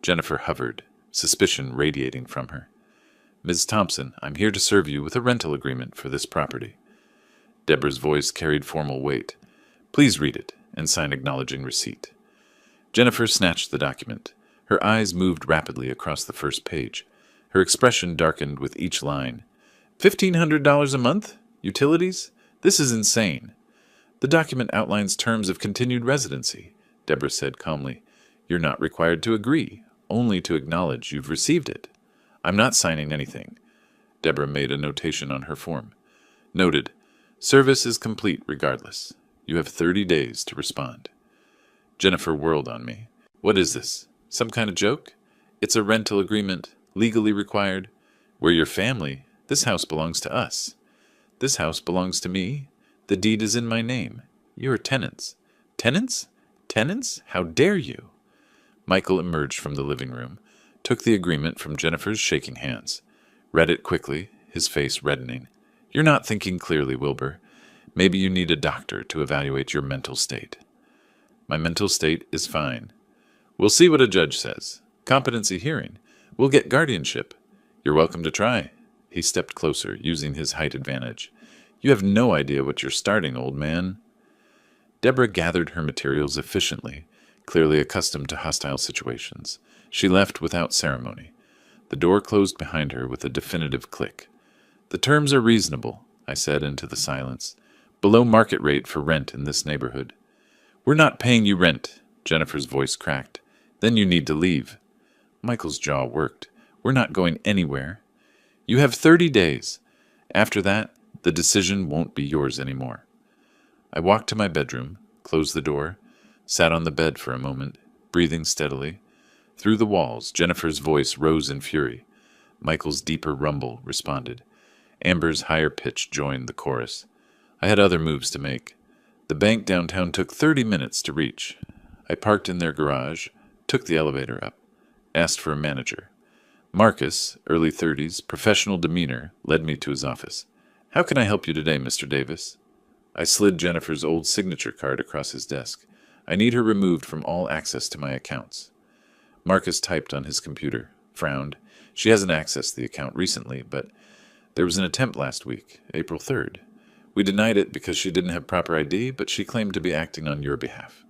Jennifer hovered, suspicion radiating from her. "Ms. Thompson, I'm here to serve you with a rental agreement for this property." Deborah's voice carried formal weight. "Please read it and sign acknowledging receipt." Jennifer snatched the document. Her eyes moved rapidly across the first page. Her expression darkened with each line. $1,500 a month? Utilities? This is insane. "The document outlines terms of continued residency," Deborah said calmly. "You're not required to agree, only to acknowledge you've received it." "I'm not signing anything." Deborah made a notation on her form. "Noted. Service is complete regardless. You have 30 days to respond." Jennifer whirled on me. What is this? Some kind of joke? It's a rental agreement, legally required. We're your family. This house belongs to us. This house belongs to me. The deed is in my name. You are tenants. Tenants? Tenants? How dare you? Michael emerged from the living room, took the agreement from Jennifer's shaking hands, read it quickly, his face reddening. You're not thinking clearly, Wilbur. Maybe you need a doctor to evaluate your mental state. My mental state is fine. We'll see what a judge says. Competency hearing. We'll get guardianship. You're welcome to try. He stepped closer, using his height advantage. You have no idea what you're starting, old man. Deborah gathered her materials efficiently, clearly accustomed to hostile situations. She left without ceremony. The door closed behind her with a definitive click. The terms are reasonable, I said into the silence. Below market rate for rent in this neighborhood. We're not paying you rent, Jennifer's voice cracked. Then you need to leave. Michael's jaw worked. We're not going anywhere. You have 30 days. After that, the decision won't be yours anymore. I walked to my bedroom, closed the door, sat on the bed for a moment, breathing steadily. Through the walls, Jennifer's voice rose in fury. Michael's deeper rumble responded. Amber's higher pitch joined the chorus. I had other moves to make. The bank downtown took 30 minutes to reach. I parked in their garage, took the elevator up, asked for a manager. Marcus, early 30s, professional demeanor, led me to his office. How can I help you today, Mr. Davis? I slid Jennifer's old signature card across his desk. I need her removed from all access to my accounts. Marcus typed on his computer, frowned. She hasn't accessed the account recently, but there was an attempt last week, April 3rd. We denied it because she didn't have proper ID, but she claimed to be acting on your behalf.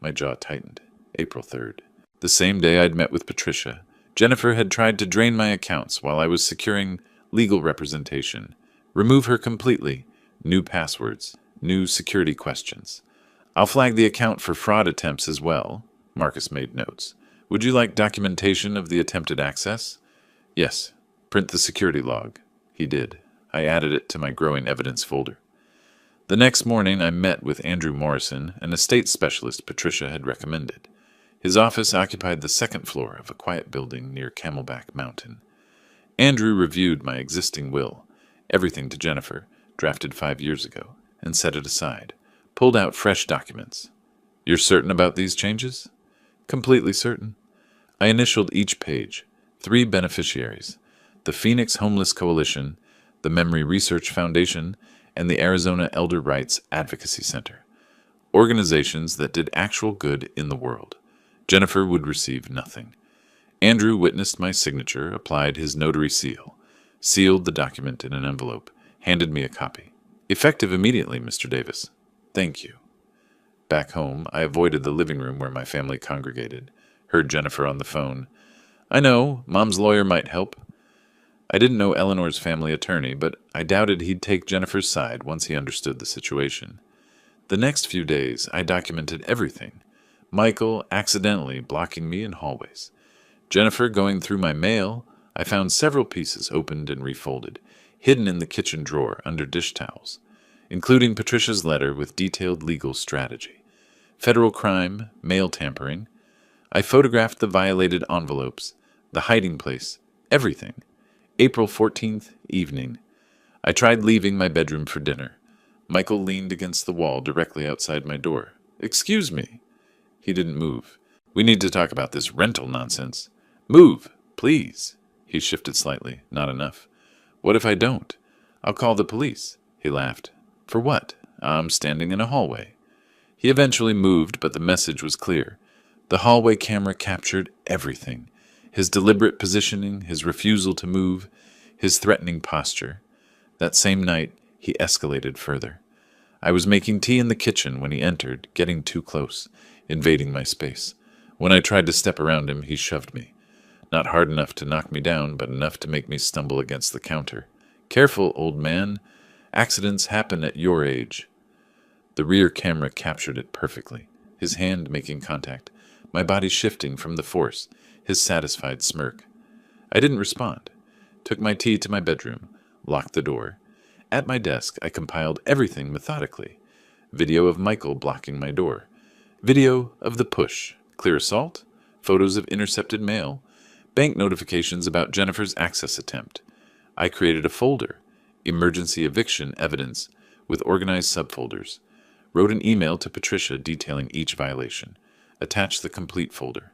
My jaw tightened. April 3rd. The same day I'd met with Patricia, Jennifer had tried to drain my accounts while I was securing legal representation. Remove her completely. New passwords. New security questions. I'll flag the account for fraud attempts as well. Marcus made notes. Would you like documentation of the attempted access? Yes. Print the security log. He did. I added it to my growing evidence folder. The next morning I met with Andrew Morrison, an estate specialist Patricia had recommended. His office occupied the second floor of a quiet building near Camelback Mountain. Andrew reviewed my existing will, everything to Jennifer, drafted 5 years ago, and set it aside, pulled out fresh documents. You're certain about these changes? Completely certain. I initialed each page. 3 beneficiaries: the Phoenix Homeless Coalition, the Memory Research Foundation, and the Arizona Elder Rights Advocacy Center. Organizations that did actual good in the world. Jennifer would receive nothing. Andrew witnessed my signature, applied his notary seal, sealed the document in an envelope, handed me a copy. Effective immediately, Mr. Davis. Thank you. Back home, I avoided the living room where my family congregated, heard Jennifer on the phone. I know, Mom's lawyer might help. I didn't know Eleanor's family attorney, but I doubted he'd take Jennifer's side once he understood the situation. The next few days, I documented everything. Michael accidentally blocking me in hallways. Jennifer going through my mail. I found several pieces opened and refolded, hidden in the kitchen drawer under dish towels, including Patricia's letter with detailed legal strategy. Federal crime, mail tampering. I photographed the violated envelopes, the hiding place, everything. April 14th, evening. I tried leaving my bedroom for dinner. Michael leaned against the wall directly outside my door. Excuse me. He didn't move. We need to talk about this rental nonsense. Move, please. He shifted slightly. Not enough. What if I don't? I'll call the police. He laughed. For what? I'm standing in a hallway. He eventually moved, but the message was clear. The hallway camera captured everything. His deliberate positioning, his refusal to move, his threatening posture. That same night, he escalated further. I was making tea in the kitchen when he entered, getting too close, invading my space. When I tried to step around him, he shoved me. Not hard enough to knock me down, but enough to make me stumble against the counter. Careful, old man. Accidents happen at your age. The rear camera captured it perfectly. His hand making contact, my body shifting from the force, his satisfied smirk. I didn't respond. Took my tea to my bedroom, locked the door. At my desk, I compiled everything methodically. Video of Michael blocking my door. Video of the push, clear assault, photos of intercepted mail, bank notifications about Jennifer's access attempt. I created a folder, emergency eviction evidence, with organized subfolders. Wrote an email to Patricia detailing each violation. Attached the complete folder.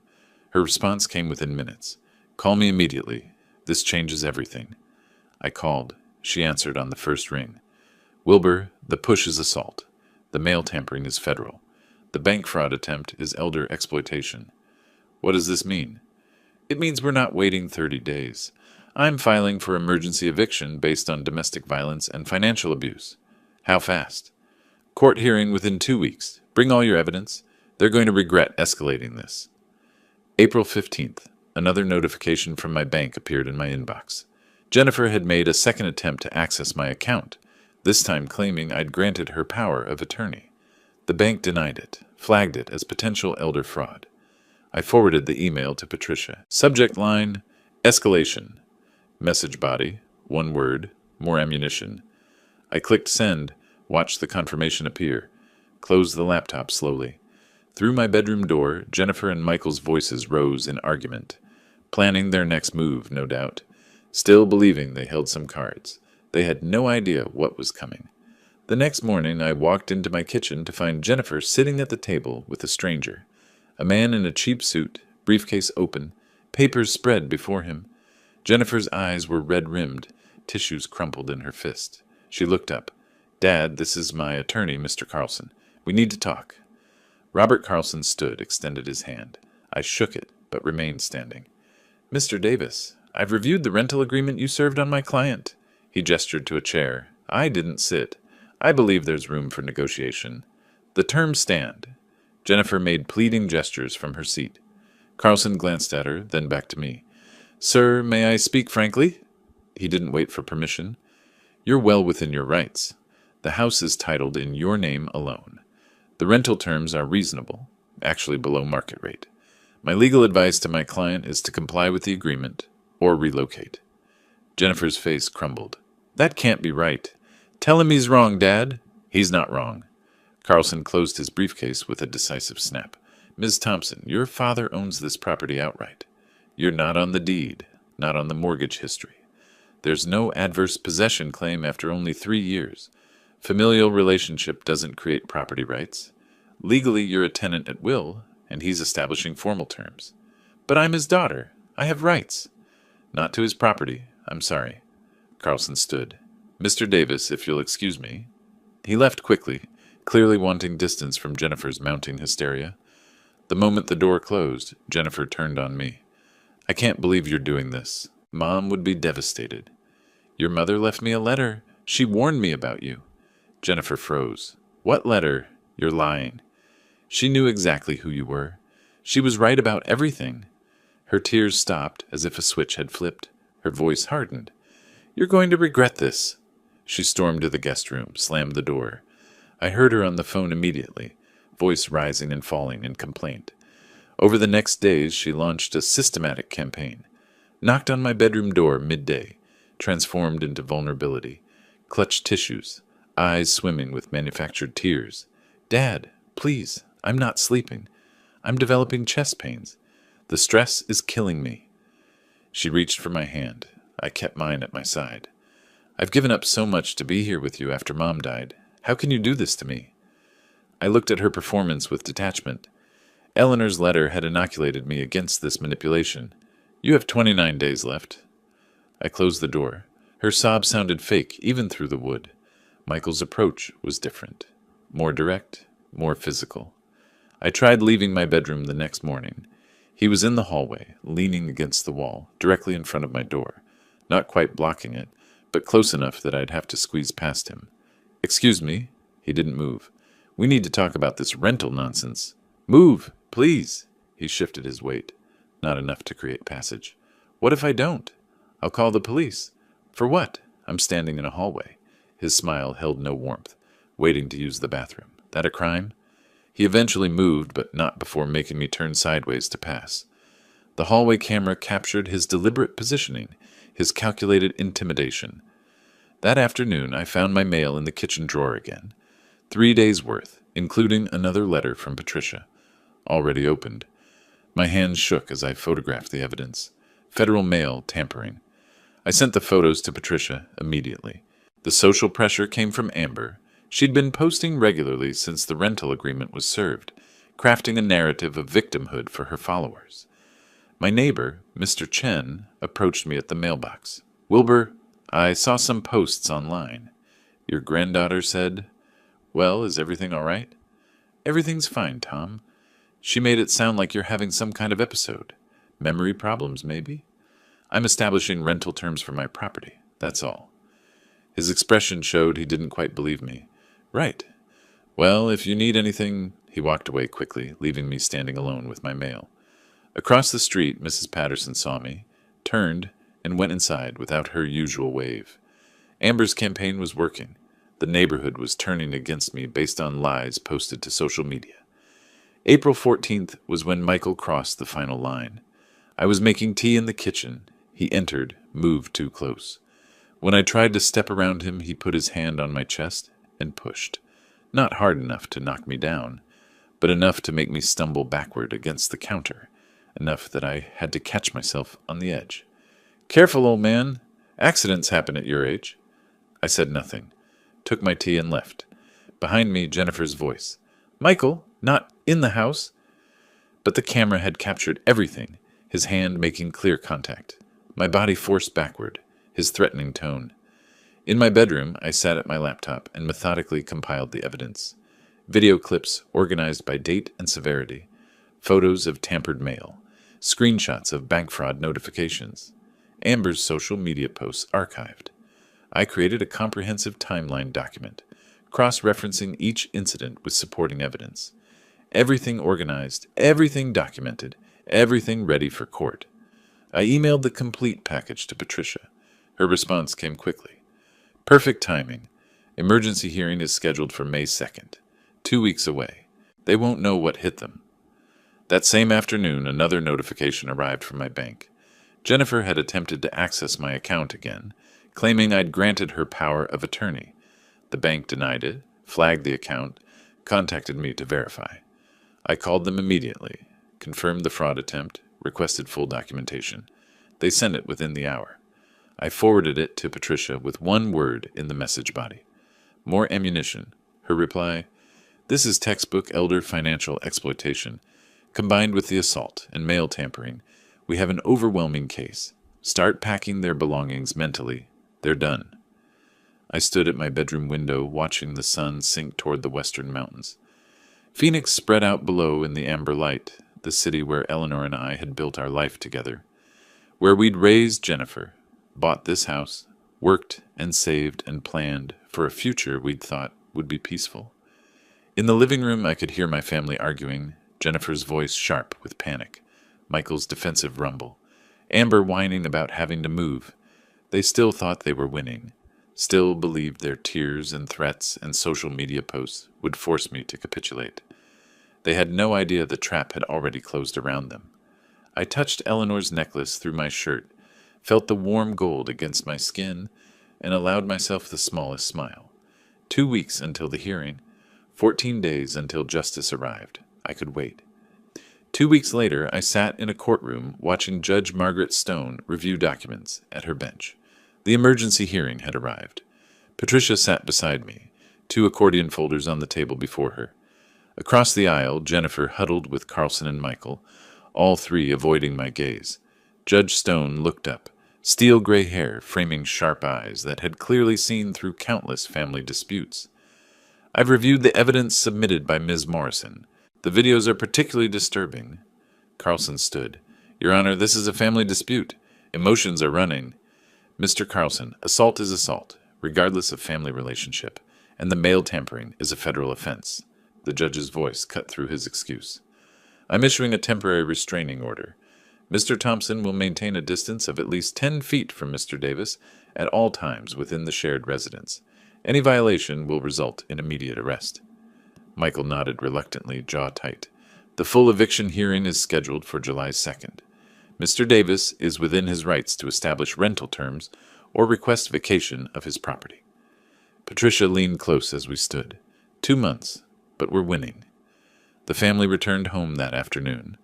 Her response came within minutes. Call me immediately. This changes everything. I called. She answered on the first ring. Wilbur, the push is assault. The mail tampering is federal. The bank fraud attempt is elder exploitation. What does this mean? It means we're not waiting 30 days. I'm filing for emergency eviction based on domestic violence and financial abuse. How fast? Court hearing within 2 weeks. Bring all your evidence. They're going to regret escalating this. April 15th. Another notification from my bank appeared in my inbox. Jennifer had made a second attempt to access my account, this time claiming I'd granted her power of attorney. The bank denied it, flagged it as potential elder fraud. I forwarded the email to Patricia. Subject line, escalation. Message body, one word, more ammunition. I clicked send, watched the confirmation appear, closed the laptop slowly. Through my bedroom door, Jennifer and Michael's voices rose in argument, planning their next move, no doubt, still believing they held some cards. They had no idea what was coming. The next morning, I walked into my kitchen to find Jennifer sitting at the table with a stranger, a man in a cheap suit, briefcase open, papers spread before him. Jennifer's eyes were red-rimmed, tissues crumpled in her fist. She looked up. Dad, this is my attorney, Mr. Carlson. We need to talk. Robert Carlson stood, extended his hand. I shook it, but remained standing. Mr. Davis, I've reviewed the rental agreement you served on my client. He gestured to a chair. I didn't sit. I believe there's room for negotiation. The terms stand. Jennifer made pleading gestures from her seat. Carlson glanced at her, then back to me. Sir, may I speak frankly? He didn't wait for permission. You're well within your rights. The house is titled in your name alone. The rental terms are reasonable, actually below market rate. My legal advice to my client is to comply with the agreement or relocate. Jennifer's face crumbled. That can't be right. Tell him he's wrong, Dad. He's not wrong. Carlson closed his briefcase with a decisive snap. Ms. Thompson, your father owns this property outright. You're not on the deed, not on the mortgage history. There's no adverse possession claim after only 3 years. Familial relationship doesn't create property rights. Legally, you're a tenant at will, and he's establishing formal terms. But I'm his daughter. I have rights. Not to his property. I'm sorry. Carlson stood. Mr. Davis, if you'll excuse me. He left quickly, clearly wanting distance from Jennifer's mounting hysteria. The moment the door closed, Jennifer turned on me. I can't believe you're doing this. Mom would be devastated. Your mother left me a letter. She warned me about you. Jennifer froze. What letter? You're lying. She knew exactly who you were. She was right about everything. Her tears stopped as if a switch had flipped. Her voice hardened. You're going to regret this. She stormed to the guest room, slammed the door. I heard her on the phone immediately, voice rising and falling in complaint. Over the next days, she launched a systematic campaign. Knocked on my bedroom door midday, transformed into vulnerability. Clutched tissues, eyes swimming with manufactured tears. Dad, please, I'm not sleeping. I'm developing chest pains. The stress is killing me. She reached for my hand. I kept mine at my side. I've given up so much to be here with you after Mom died. How can you do this to me? I looked at her performance with detachment. Eleanor's letter had inoculated me against this manipulation. You have 29 days left. I closed the door. Her sob sounded fake, even through the wood. Michael's approach was different. More direct, more physical. I tried leaving my bedroom the next morning. He was in the hallway, leaning against the wall, directly in front of my door. Not quite blocking it, but close enough that I'd have to squeeze past him. Excuse me. He didn't move. We need to talk about this rental nonsense. Move, please. He shifted his weight. Not enough to create passage. What if I don't? I'll call the police. For what? I'm standing in a hallway. His smile held no warmth, waiting to use the bathroom. That a crime? He eventually moved, but not before making me turn sideways to pass. The hallway camera captured his deliberate positioning, his calculated intimidation. That afternoon, I found my mail in the kitchen drawer again. 3 days' worth, including another letter from Patricia. already opened. My hands shook as I photographed the evidence. Federal mail tampering. I sent the photos to Patricia immediately. The social pressure came from Amber. She'd been posting regularly since the rental agreement was served, crafting a narrative of victimhood for her followers. My neighbor, Mr. Chen, approached me at the mailbox. "Wilbur, I saw some posts online. Your granddaughter said, 'Well, is everything all right?' 'Everything's fine, Tom.' She made it sound like you're having some kind of episode. Memory problems, maybe? I'm establishing rental terms for my property, that's all." His expression showed he didn't quite believe me. "Right. Well, if you need anything—" He walked away quickly, leaving me standing alone with my mail. Across the street, Mrs. Patterson saw me, turned, and went inside without her usual wave. Amber's campaign was working. The neighborhood was turning against me based on lies posted to social media. April 14th was when Michael crossed the final line. I was making tea in the kitchen. He entered, moved too close. When I tried to step around him, he put his hand on my chest and pushed. Not hard enough to knock me down, but enough to make me stumble backward against the counter, enough that I had to catch myself on the edge. "Careful, old man. Accidents happen at your age." I said nothing, took my tea and left. Behind me, Jennifer's voice. "Michael, not in the house." But the camera had captured everything, his hand making clear contact. My body forced backward, his threatening tone. In my bedroom, I sat at my laptop and methodically compiled the evidence. Video clips organized by date and severity, photos of tampered mail, screenshots of bank fraud notifications, Amber's social media posts archived. I created a comprehensive timeline document, cross-referencing each incident with supporting evidence. Everything organized, everything documented, everything ready for court. I emailed the complete package to Patricia. Her response came quickly. "Perfect timing. Emergency hearing is scheduled for May 2nd. 2 weeks away. They won't know what hit them." That same afternoon, another notification arrived from my bank. Jennifer had attempted to access my account again, claiming I'd granted her power of attorney. The bank denied it, flagged the account, contacted me to verify. I called them immediately, confirmed the fraud attempt, requested full documentation. They sent it within the hour. I forwarded it to Patricia with one word in the message body. "More ammunition." Her reply, "This is textbook elder financial exploitation. Combined with the assault and mail tampering, we have an overwhelming case. Start packing their belongings mentally. They're done." I stood at my bedroom window, watching the sun sink toward the western mountains. Phoenix spread out below in the amber light, the city where Eleanor and I had built our life together, where we'd raised Jennifer, bought this house, worked and saved and planned for a future we'd thought would be peaceful. In the living room, I could hear my family arguing, Jennifer's voice sharp with panic, Michael's defensive rumble, Amber whining about having to move. They still thought they were winning, still believed their tears and threats and social media posts would force me to capitulate. They had no idea the trap had already closed around them. I touched Eleanor's necklace through my shirt, felt the warm gold against my skin, and allowed myself the smallest smile. 2 weeks until the hearing, 14 days until justice arrived. I could wait. 2 weeks later, I sat in a courtroom watching Judge Margaret Stone review documents at her bench. The emergency hearing had arrived. Patricia sat beside me, 2 accordion folders on the table before her. Across the aisle, Jennifer huddled with Carlson and Michael, all 3 avoiding my gaze. Judge Stone looked up, steel gray hair framing sharp eyes that had clearly seen through countless family disputes. "I've reviewed the evidence submitted by Ms. Morrison. The videos are particularly disturbing." Carlson stood. "Your Honor, this is a family dispute. Emotions are running." "Mr. Carlson, assault is assault, regardless of family relationship, and the mail tampering is a federal offense." The judge's voice cut through his excuse. "I'm issuing a temporary restraining order. Mr. Thompson will maintain a distance of at least 10 feet from Mr. Davis at all times within the shared residence. Any violation will result in immediate arrest." Michael nodded reluctantly, jaw tight. "The full eviction hearing is scheduled for July 2nd. Mr. Davis is within his rights to establish rental terms or request vacation of his property." Patricia leaned close as we stood. 2 months, but we're winning. The family returned home that afternoon.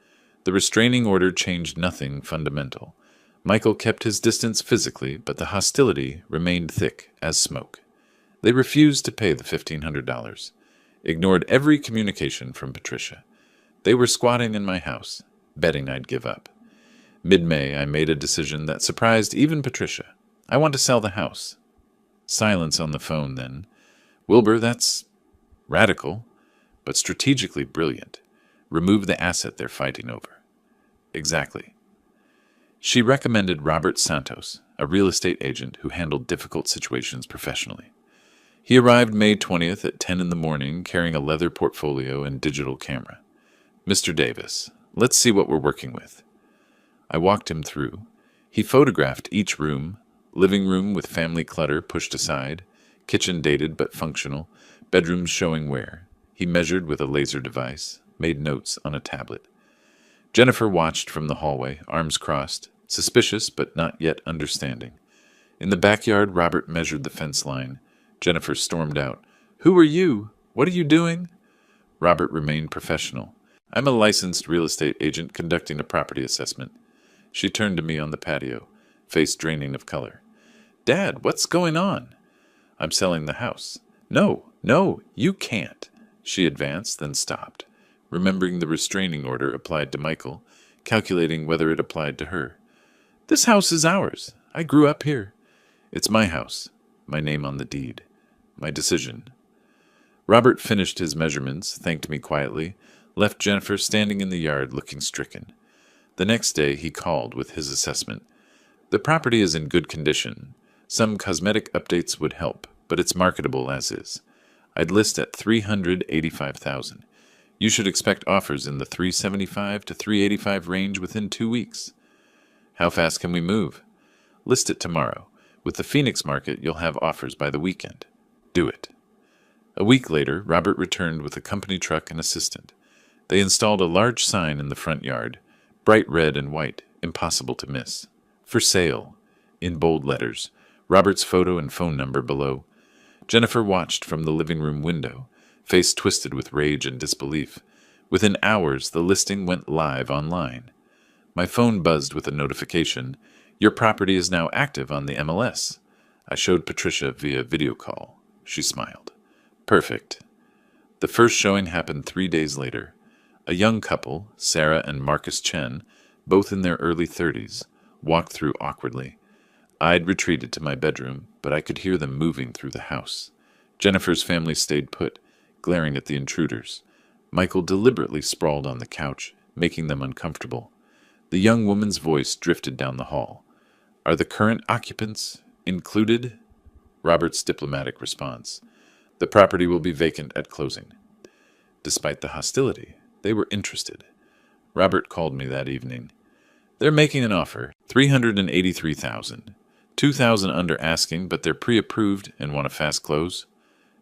The restraining order changed nothing fundamental. Michael kept his distance physically, but the hostility remained thick as smoke. They refused to pay the $1,500, ignored every communication from Patricia. They were squatting in my house, betting I'd give up. Mid-May, I made a decision that surprised even Patricia. I want to sell the house. Silence on the phone then. Wilbur, that's radical, but strategically brilliant. Remove the asset they're fighting over. Exactly. She recommended Robert Santos, a real estate agent who handled difficult situations professionally. He arrived May 20th at 10 in the morning carrying a leather portfolio and digital camera. Mr. Davis, let's see what we're working with. I walked him through. He photographed each room, living room with family clutter pushed aside, kitchen dated but functional, bedrooms showing wear. He measured with a laser device, made notes on a tablet. Jennifer watched from the hallway, arms crossed, suspicious but not yet understanding. In the backyard, Robert measured the fence line. Jennifer stormed out. "Who are you? What are you doing?" Robert remained professional. "I'm a licensed real estate agent conducting a property assessment." She turned to me on the patio, face draining of color. "Dad, what's going on?" "I'm selling the house." No, you can't." She advanced, then stopped, remembering the restraining order applied to Michael, calculating whether it applied to her. "This house is ours. I grew up here." "It's my house. My name on the deed. My decision." Robert finished his measurements, thanked me quietly, left Jennifer standing in the yard looking stricken. The next day he called with his assessment. "The property is in good condition. Some cosmetic updates would help, but it's marketable as is. I'd list at $385,000. You should expect offers in the $375 to $385 range within 2 weeks." "How fast can we move?" "List it tomorrow. With the Phoenix market, you'll have offers by the weekend." "Do it." A week later, Robert returned with a company truck and assistant. They installed a large sign in the front yard, bright red and white, impossible to miss. "For sale," in bold letters, Robert's photo and phone number below. Jennifer watched from the living room window, face twisted with rage and disbelief. Within hours, the listing went live online. My phone buzzed with a notification. "Your property is now active on the MLS." I showed Patricia via video call. She smiled. "Perfect." The first showing happened 3 days later. A young couple, Sarah and Marcus Chen, both in their early 30s, walked through awkwardly. I'd retreated to my bedroom, but I could hear them moving through the house. Jennifer's family stayed put, glaring at the intruders. Michael deliberately sprawled on the couch, making them uncomfortable. The young woman's voice drifted down the hall. "Are the current occupants included?" Robert's diplomatic response. "The property will be vacant at closing." Despite the hostility, they were interested. Robert called me that evening. "They're making an offer, $383,000. $2,000 under asking, but they're pre-approved and want a fast close."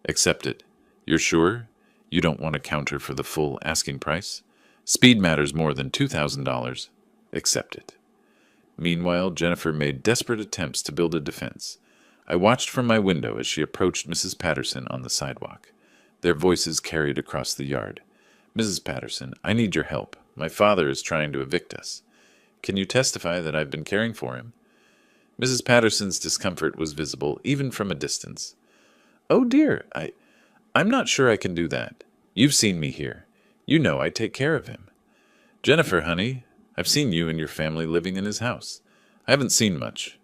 "Accept it." "You're sure? You don't want a counter for the full asking price?" "Speed matters more than $2,000. "Accept it." Meanwhile, Jennifer made desperate attempts to build a defense. I watched from my window as she approached Mrs. Patterson on the sidewalk. Their voices carried across the yard. "Mrs. Patterson, I need your help. My father is trying to evict us." "Can you testify that I've been caring for him?" Mrs. Patterson's discomfort was visible, even from a distance. "Oh dear, I'm not sure I can do that. You've seen me here. You know I take care of him." "Jennifer, honey, I've seen you and your family living in his house. I haven't seen much.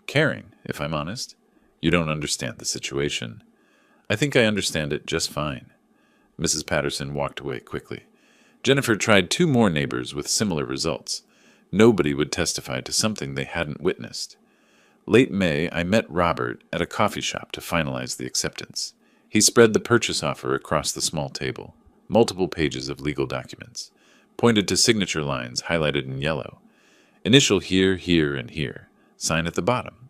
Caring, if I'm honest. You don't understand the situation." "I think I understand it just fine." Mrs. Patterson walked away quickly. Jennifer tried 2 more neighbors with similar results. Nobody would testify to something they hadn't witnessed. Late May, I met Robert at a coffee shop to finalize the acceptance. He spread the purchase offer across the small table, multiple pages of legal documents, pointed to signature lines highlighted in yellow. "Initial here, here, and here. Sign at the bottom."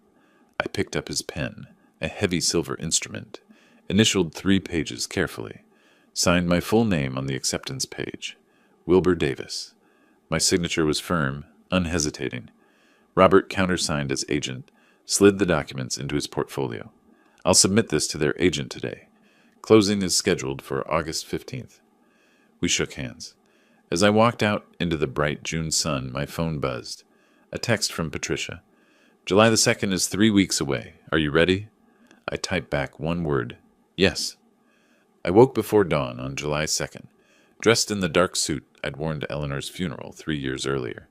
I picked up his pen, a heavy silver instrument, initialed 3 pages carefully, signed my full name on the acceptance page. Wilbur Davis. My signature was firm, unhesitating. Robert countersigned as agent, slid the documents into his portfolio. "I'll submit this to their agent today. Closing is scheduled for August 15th. We shook hands. As I walked out into the bright June sun, my phone buzzed. A text from Patricia. July the 2nd is 3 weeks away. Are you ready? I typed back one word. Yes. I woke before dawn on July 2nd, dressed in the dark suit I'd worn to Eleanor's funeral 3 years earlier.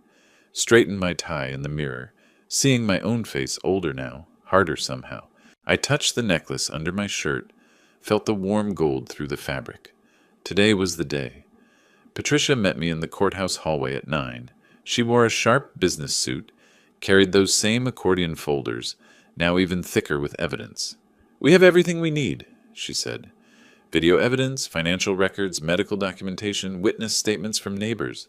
Straightened my tie in the mirror, seeing my own face older now, harder somehow. I touched the necklace under my shirt, felt the warm gold through the fabric. Today was the day. Patricia met me in the courthouse hallway at 9. She wore a sharp business suit, carried those same accordion folders, now even thicker with evidence. We have everything we need, she said. Video evidence, financial records, medical documentation, witness statements from neighbors.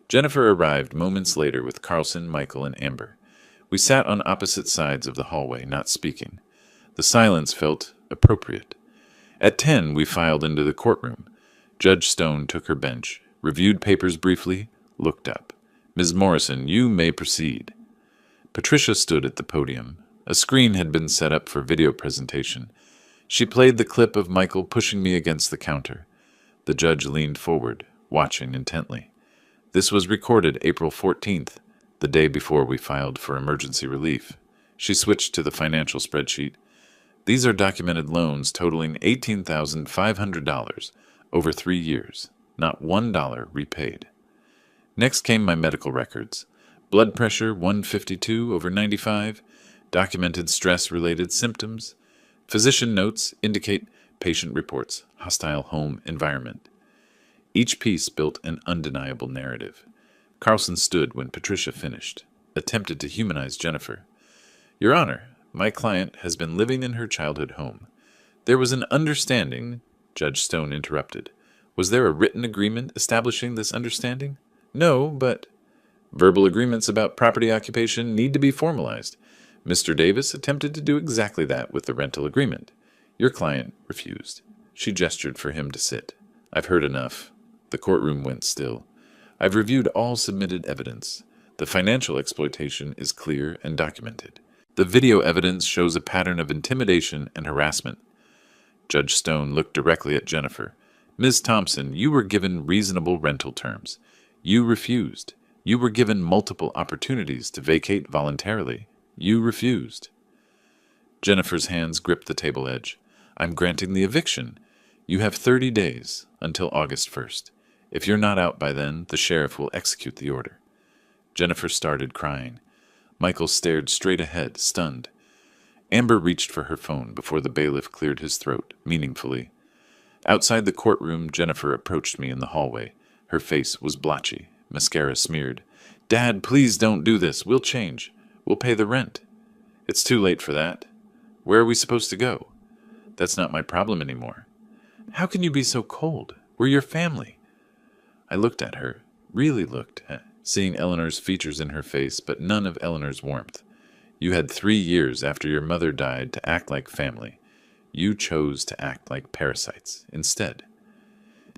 Jennifer arrived moments later with Carlson, Michael, and Amber. We sat on opposite sides of the hallway, not speaking. The silence felt appropriate. At 10, we filed into the courtroom. Judge Stone took her bench, reviewed papers briefly, looked up. Ms. Morrison, you may proceed. Patricia stood at the podium. A screen had been set up for video presentation. She played the clip of Michael pushing me against the counter. The judge leaned forward, watching intently. This was recorded April 14th, the day before we filed for emergency relief. She switched to the financial spreadsheet. These are documented loans totaling $18,500 over 3 years, not $1 repaid. Next came my medical records. Blood pressure 152 over 95, documented stress-related symptoms. Physician notes indicate patient reports, hostile home environment. Each piece built an undeniable narrative. Carlson stood when Patricia finished, attempted to humanize Jennifer. Your Honor, my client has been living in her childhood home. There was an understanding, Judge Stone interrupted. Was there a written agreement establishing this understanding? No, but verbal agreements about property occupation need to be formalized. Mr. Davis attempted to do exactly that with the rental agreement. Your client refused. She gestured for him to sit. I've heard enough. The courtroom went still. I've reviewed all submitted evidence. The financial exploitation is clear and documented. The video evidence shows a pattern of intimidation and harassment. Judge Stone looked directly at Jennifer. Ms. Thompson, you were given reasonable rental terms. You refused. You were given multiple opportunities to vacate voluntarily. You refused. Jennifer's hands gripped the table edge. I'm granting the eviction. You have 30 days until August 1st. If you're not out by then, the sheriff will execute the order. Jennifer started crying. Michael stared straight ahead, stunned. Amber reached for her phone before the bailiff cleared his throat, meaningfully. Outside the courtroom, Jennifer approached me in the hallway. Her face was blotchy, mascara smeared. Dad, please don't do this. We'll change. We'll pay the rent. It's too late for that. Where are we supposed to go? That's not my problem anymore. How can you be so cold? We're your family. I looked at her, really looked, seeing Eleanor's features in her face, but none of Eleanor's warmth. You had 3 years after your mother died to act like family. You chose to act like parasites instead.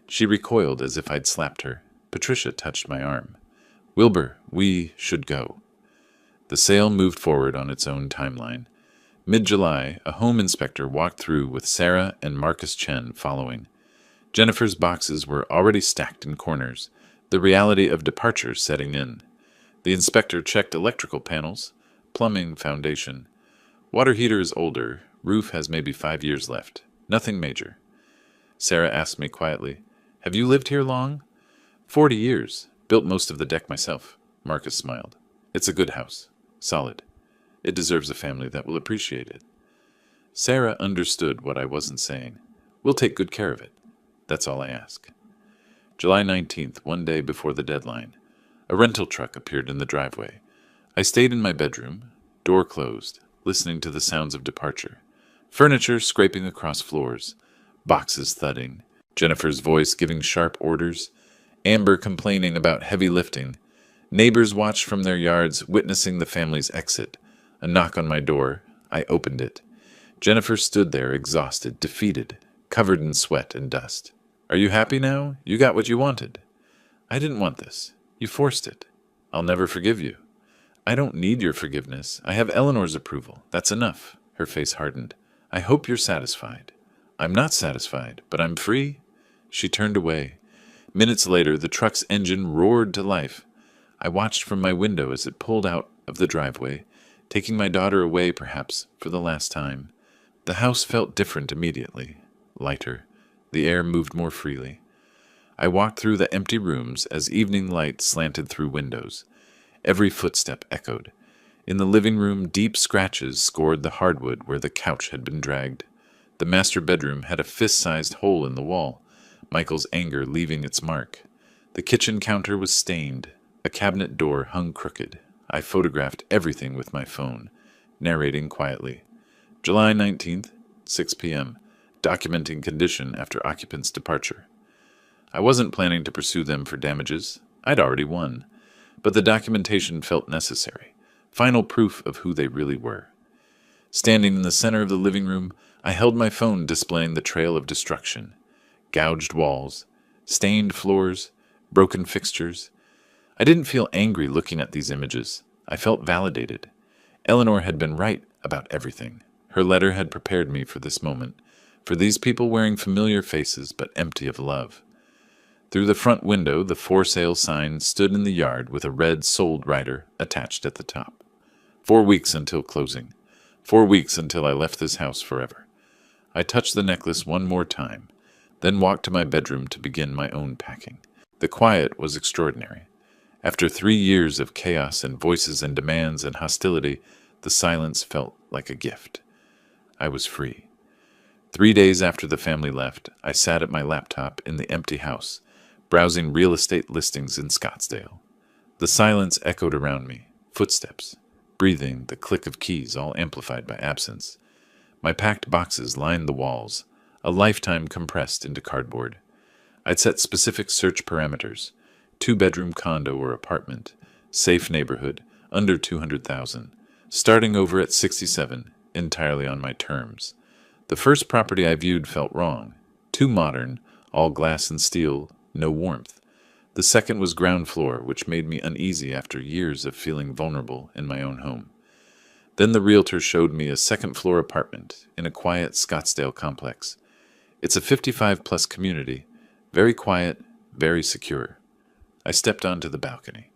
She recoiled as if I'd slapped her. Patricia touched my arm. Wilbur, we should go. The sale moved forward on its own timeline. Mid-July, a home inspector walked through with Sarah and Marcus Chen following. Jennifer's boxes were already stacked in corners, the reality of departure setting in. The inspector checked electrical panels, plumbing foundation. Water heater is older, roof has maybe 5 years left. Nothing major. Sarah asked me quietly, Have you lived here long? 40 years. Built most of the deck myself. Marcus smiled. It's a good house. Solid. It deserves a family that will appreciate it. Sarah understood what I wasn't saying. We'll take good care of it. That's all I ask. July 19th, one day before the deadline. A rental truck appeared in the driveway. I stayed in my bedroom, door closed, listening to the sounds of departure. Furniture scraping across floors, boxes thudding, Jennifer's voice giving sharp orders, Amber complaining about heavy lifting. Neighbors watched from their yards, witnessing the family's exit. A knock on my door. I opened it. Jennifer stood there, exhausted, defeated, covered in sweat and dust. Are you happy now? You got what you wanted. I didn't want this. You forced it. I'll never forgive you. I don't need your forgiveness. I have Eleanor's approval. That's enough. Her face hardened. I hope you're satisfied. I'm not satisfied, but I'm free. She turned away. Minutes later, the truck's engine roared to life. I watched from my window as it pulled out of the driveway, taking my daughter away perhaps for the last time. The house felt different immediately, lighter. The air moved more freely. I walked through the empty rooms as evening light slanted through windows. Every footstep echoed. In the living room, deep scratches scored the hardwood where the couch had been dragged. The master bedroom had a fist-sized hole in the wall, Michael's anger leaving its mark. The kitchen counter was stained. A cabinet door hung crooked. I photographed everything with my phone, narrating quietly. July 19th, 6 p.m., documenting condition after occupant's departure. I wasn't planning to pursue them for damages. I'd already won. But the documentation felt necessary. Final proof of who they really were. Standing in the center of the living room, I held my phone displaying the trail of destruction. Gouged walls, stained floors, broken fixtures. I didn't feel angry looking at these images. I felt validated. Eleanor had been right about everything. Her letter had prepared me for this moment, for these people wearing familiar faces but empty of love. Through the front window, the for sale sign stood in the yard with a red sold rider attached at the top. 4 weeks until closing. 4 weeks until I left this house forever. I touched the necklace one more time, then walked to my bedroom to begin my own packing. The quiet was extraordinary. After 3 years of chaos and voices and demands and hostility, the silence felt like a gift. I was free. 3 days after the family left, I sat at my laptop in the empty house, browsing real estate listings in Scottsdale. The silence echoed around me, footsteps, breathing, the click of keys, all amplified by absence. My packed boxes lined the walls, a lifetime compressed into cardboard. I'd set specific search parameters: 2-bedroom condo or apartment, safe neighborhood, under 200,000, starting over at 67, entirely on my terms. The first property I viewed felt wrong. Too modern, all glass and steel, no warmth. The second was ground floor, which made me uneasy after years of feeling vulnerable in my own home. Then the realtor showed me a second-floor apartment in a quiet Scottsdale complex. It's a 55-plus community, very quiet, very secure. I stepped onto the balcony.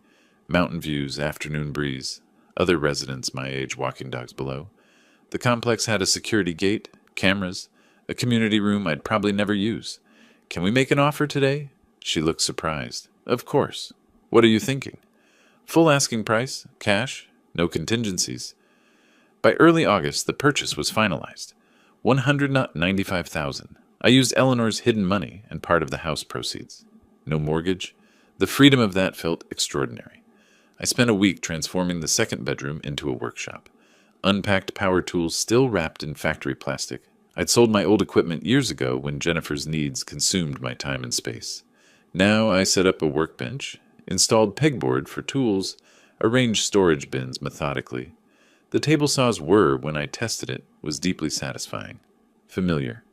Mountain views, afternoon breeze, other residents my age walking dogs below. The complex had a security gate, cameras, a community room I'd probably never use. "Can we make an offer today?" She looked surprised. "Of course. What are you thinking?" "Full asking price, cash, no contingencies." By early August, the purchase was finalized. $195,000. I used Eleanor's hidden money and part of the house proceeds. No mortgage. The freedom of that felt extraordinary. I spent a week transforming the second bedroom into a workshop. Unpacked power tools still wrapped in factory plastic. I'd sold my old equipment years ago when Jennifer's needs consumed my time and space. Now I set up a workbench, installed pegboard for tools, arranged storage bins methodically. The table saws whir when I tested it was deeply satisfying. Familiar.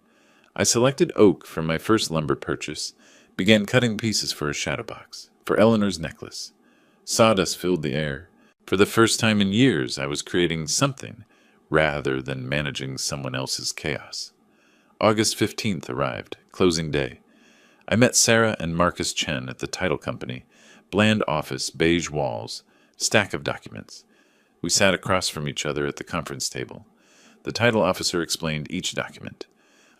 I selected oak from my first lumber purchase, began cutting pieces for a shadow box, for Eleanor's necklace. Sawdust filled the air. For the first time in years, I was creating something, rather than managing someone else's chaos. August 15th arrived, closing day. I met Sarah and Marcus Chen at the title company. Bland office, beige walls, stack of documents. We sat across from each other at the conference table. The title officer explained each document.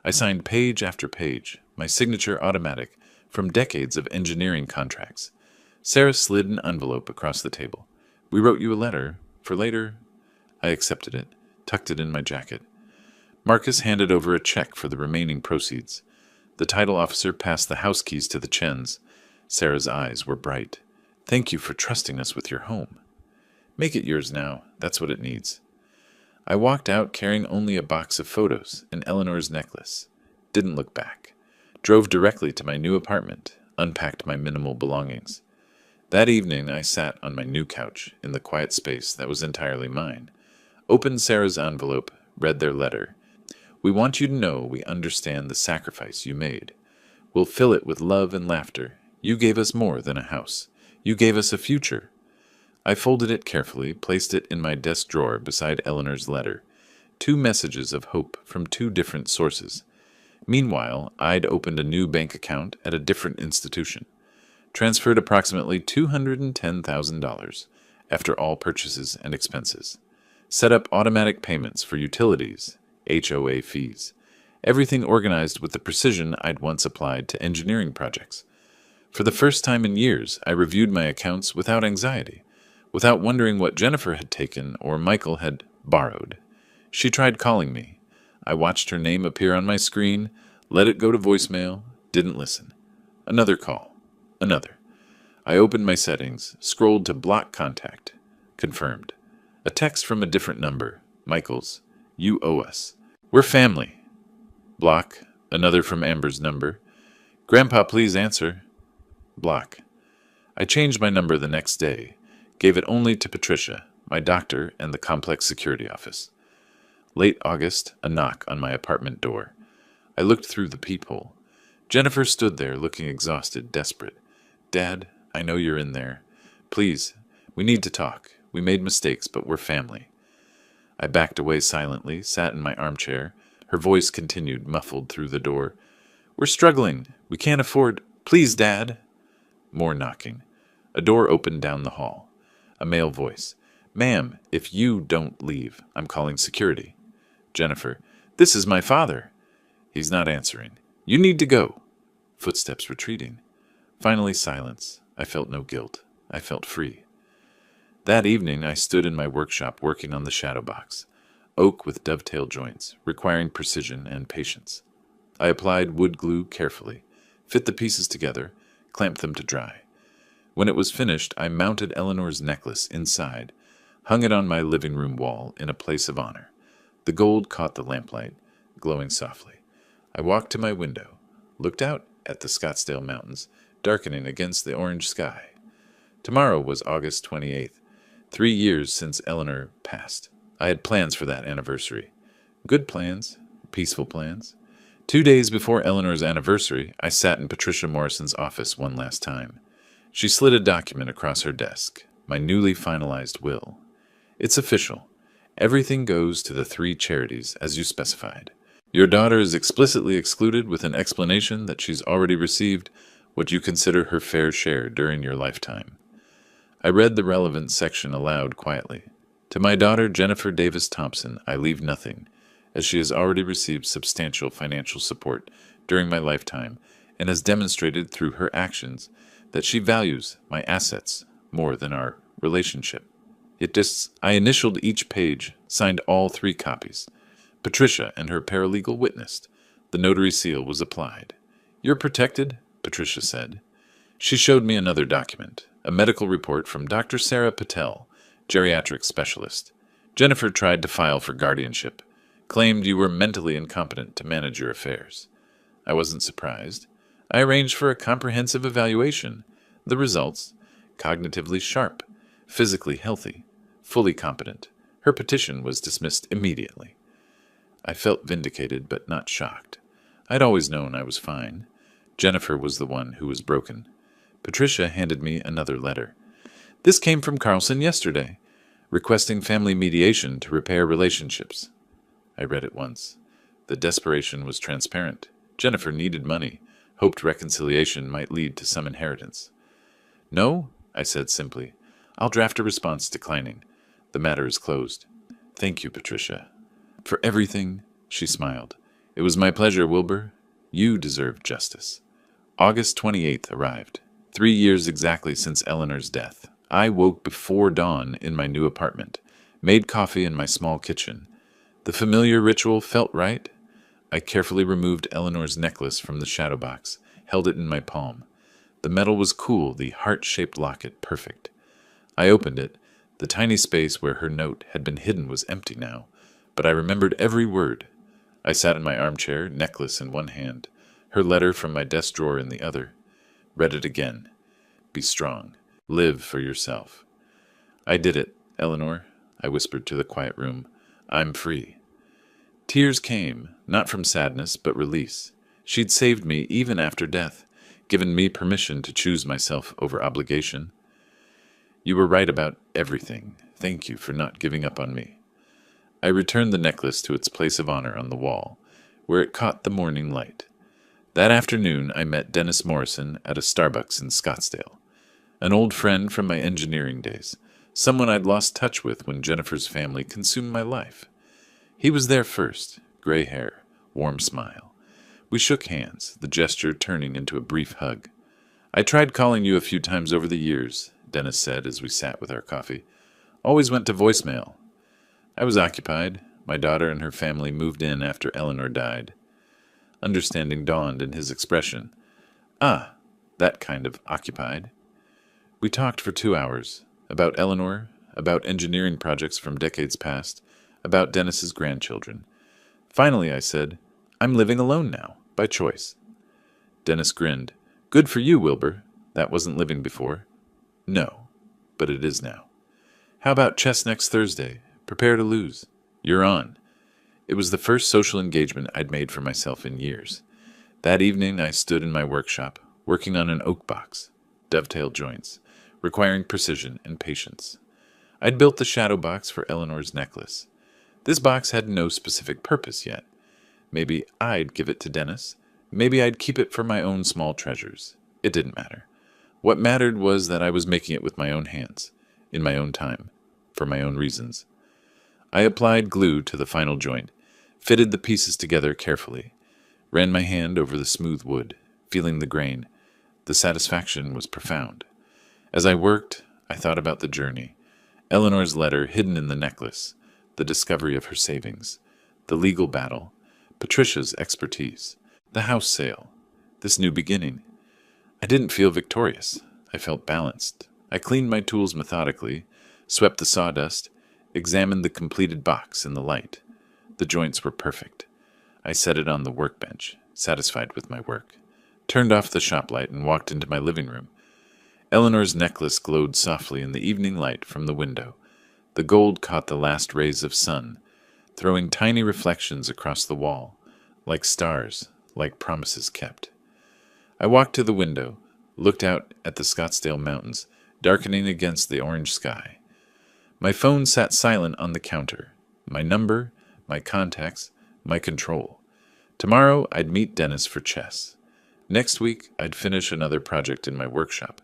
I signed page after page, my signature automatic, from decades of engineering contracts. Sarah slid an envelope across the table. "We wrote you a letter. For later." I accepted it, tucked it in my jacket. Marcus handed over a check for the remaining proceeds. The title officer passed the house keys to the Chens. Sarah's eyes were bright. "Thank you for trusting us with your home." "Make it yours now. That's what it needs." I walked out carrying only a box of photos and Eleanor's necklace. Didn't look back. Drove directly to my new apartment, unpacked my minimal belongings. That evening I sat on my new couch in the quiet space that was entirely mine. Opened Sarah's envelope, read their letter. "We want you to know we understand the sacrifice you made. We'll fill it with love and laughter. You gave us more than a house. You gave us a future." I folded it carefully, placed it in my desk drawer beside Eleanor's letter. 2 messages of hope from 2 different sources. Meanwhile, I'd opened a new bank account at a different institution. Transferred approximately $210,000 after all purchases and expenses. Set up automatic payments for utilities, HOA fees. Everything organized with the precision I'd once applied to engineering projects. For the first time in years, I reviewed my accounts without anxiety, without wondering what Jennifer had taken or Michael had borrowed. She tried calling me. I watched her name appear on my screen, let it go to voicemail, didn't listen. Another call. Another. I opened my settings, scrolled to block contact. Confirmed. A text from a different number. Michael's. You owe us. We're family. Block. Another from Amber's number. Grandpa, please answer. Block. I changed my number the next day. Gave it only to Patricia, my doctor, and the complex security office. Late August, a knock on my apartment door. I looked through the peephole. Jennifer stood there looking exhausted, desperate. Dad, I know you're in there. Please, we need to talk. We made mistakes, but we're family. I backed away silently, sat in my armchair. Her voice continued, muffled through the door. We're struggling. We can't afford... Please, Dad. More knocking. A door opened down the hall. A male voice. Ma'am, if you don't leave, I'm calling security. Jennifer. This is my father. He's not answering. You need to go. Footsteps retreating. Finally silence. I felt no guilt. I felt free. That evening I stood in my workshop working on the shadow box. Oak with dovetail joints, requiring precision and patience. I applied wood glue carefully, fit the pieces together, clamped them to dry. When it was finished, I mounted Eleanor's necklace inside, hung it on my living room wall in a place of honor. The gold caught the lamplight, glowing softly. I walked to my window, looked out at the Scottsdale Mountains, darkening against the orange sky. Tomorrow was August 28th, 3 years since Eleanor passed. I had plans for that anniversary. Good plans, peaceful plans. 2 days before Eleanor's anniversary, I sat in Patricia Morrison's office one last time. She slid a document across her desk, my newly finalized will. It's official. Everything goes to the 3 charities, as you specified. Your daughter is explicitly excluded with an explanation that she's already received what you consider her fair share during your lifetime. I read the relevant section aloud quietly. To my daughter, Jennifer Davis Thompson, I leave nothing, as she has already received substantial financial support during my lifetime and has demonstrated through her actions that she values my assets more than our relationship. I initialed each page, signed all 3 copies. Patricia and her paralegal witnessed. The notary seal was applied. You're protected, Patricia said. She showed me another document, a medical report from Dr. Sarah Patel, geriatric specialist. Jennifer tried to file for guardianship, claimed you were mentally incompetent to manage your affairs. I wasn't surprised. I arranged for a comprehensive evaluation. The results: cognitively sharp, physically healthy, fully competent. Her petition was dismissed immediately. I felt vindicated but not shocked. I'd always known I was fine. Jennifer was the one who was broken. Patricia handed me another letter. This came from Carlson yesterday, requesting family mediation to repair relationships. I read it once. The desperation was transparent. Jennifer needed money, hoped reconciliation might lead to some inheritance. No, I said simply. I'll draft a response declining. The matter is closed. Thank you, Patricia. For everything, she smiled. It was my pleasure, Wilbur. You deserve justice. August 28th arrived. 3 years exactly since Eleanor's death. I woke before dawn in my new apartment, made coffee in my small kitchen. The familiar ritual felt right. I carefully removed Eleanor's necklace from the shadow box, held it in my palm. The metal was cool, the heart-shaped locket perfect. I opened it. The tiny space where her note had been hidden was empty now, but I remembered every word. I sat in my armchair, necklace in one hand, her letter from my desk drawer in the other. Read it again. Be strong. Live for yourself. I did it, Eleanor, I whispered to the quiet room. I'm free. Tears came, not from sadness, but release. She'd saved me even after death, given me permission to choose myself over obligation. You were right about everything. Thank you for not giving up on me. I returned the necklace to its place of honor on the wall, where it caught the morning light. That afternoon, I met Dennis Morrison at a Starbucks in Scottsdale, an old friend from my engineering days, someone I'd lost touch with when Jennifer's family consumed my life. He was there first, gray hair, warm smile. We shook hands, the gesture turning into a brief hug. I tried calling you a few times over the years, Dennis said as we sat with our coffee. Always went to voicemail. I was occupied. My daughter and her family moved in after Eleanor died. Understanding dawned in his expression. Ah, that kind of occupied. We talked for 2 hours, about Eleanor, about engineering projects from decades past, about Dennis's grandchildren. Finally, I said, I'm living alone now, by choice. Dennis grinned. Good for you, Wilbur. That wasn't living before. No, but it is now. How about chess next Thursday? Prepare to lose. You're on. It was the first social engagement I'd made for myself in years. That evening I stood in my workshop, working on an oak box, dovetail joints, requiring precision and patience. I'd built the shadow box for Eleanor's necklace. This box had no specific purpose yet. Maybe I'd give it to Dennis. Maybe I'd keep it for my own small treasures. It didn't matter. What mattered was that I was making it with my own hands, in my own time, for my own reasons. I applied glue to the final joint, fitted the pieces together carefully, ran my hand over the smooth wood, feeling the grain. The satisfaction was profound. As I worked, I thought about the journey, Eleanor's letter hidden in the necklace, the discovery of her savings, the legal battle, Patricia's expertise, the house sale, this new beginning. I didn't feel victorious. I felt balanced. I cleaned my tools methodically, swept the sawdust, examined the completed box in the light. The joints were perfect. I set it on the workbench, satisfied with my work, turned off the shop light and walked into my living room. Eleanor's necklace glowed softly in the evening light from the window. The gold caught the last rays of sun, throwing tiny reflections across the wall, like stars, like promises kept. I walked to the window, looked out at the Scottsdale Mountains, darkening against the orange sky. My phone sat silent on the counter. My number, my contacts, my control. Tomorrow I'd meet Dennis for chess. Next week I'd finish another project in my workshop.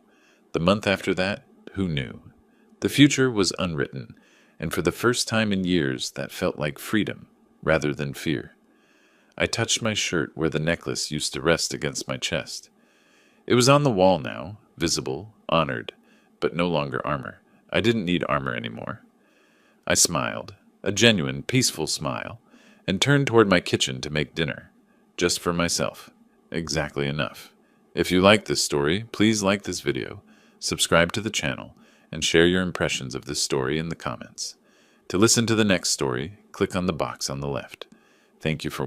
The month after that, who knew? The future was unwritten, and for the first time in years that felt like freedom rather than fear. I touched my shirt where the necklace used to rest against my chest. It was on the wall now, visible, honored, but no longer armor. I didn't need armor anymore. I smiled, a genuine, peaceful smile, and turned toward my kitchen to make dinner. Just for myself. Exactly enough. If you like this story, please like this video, subscribe to the channel, and share your impressions of this story in the comments. To listen to the next story, click on the box on the left. Thank you for watching.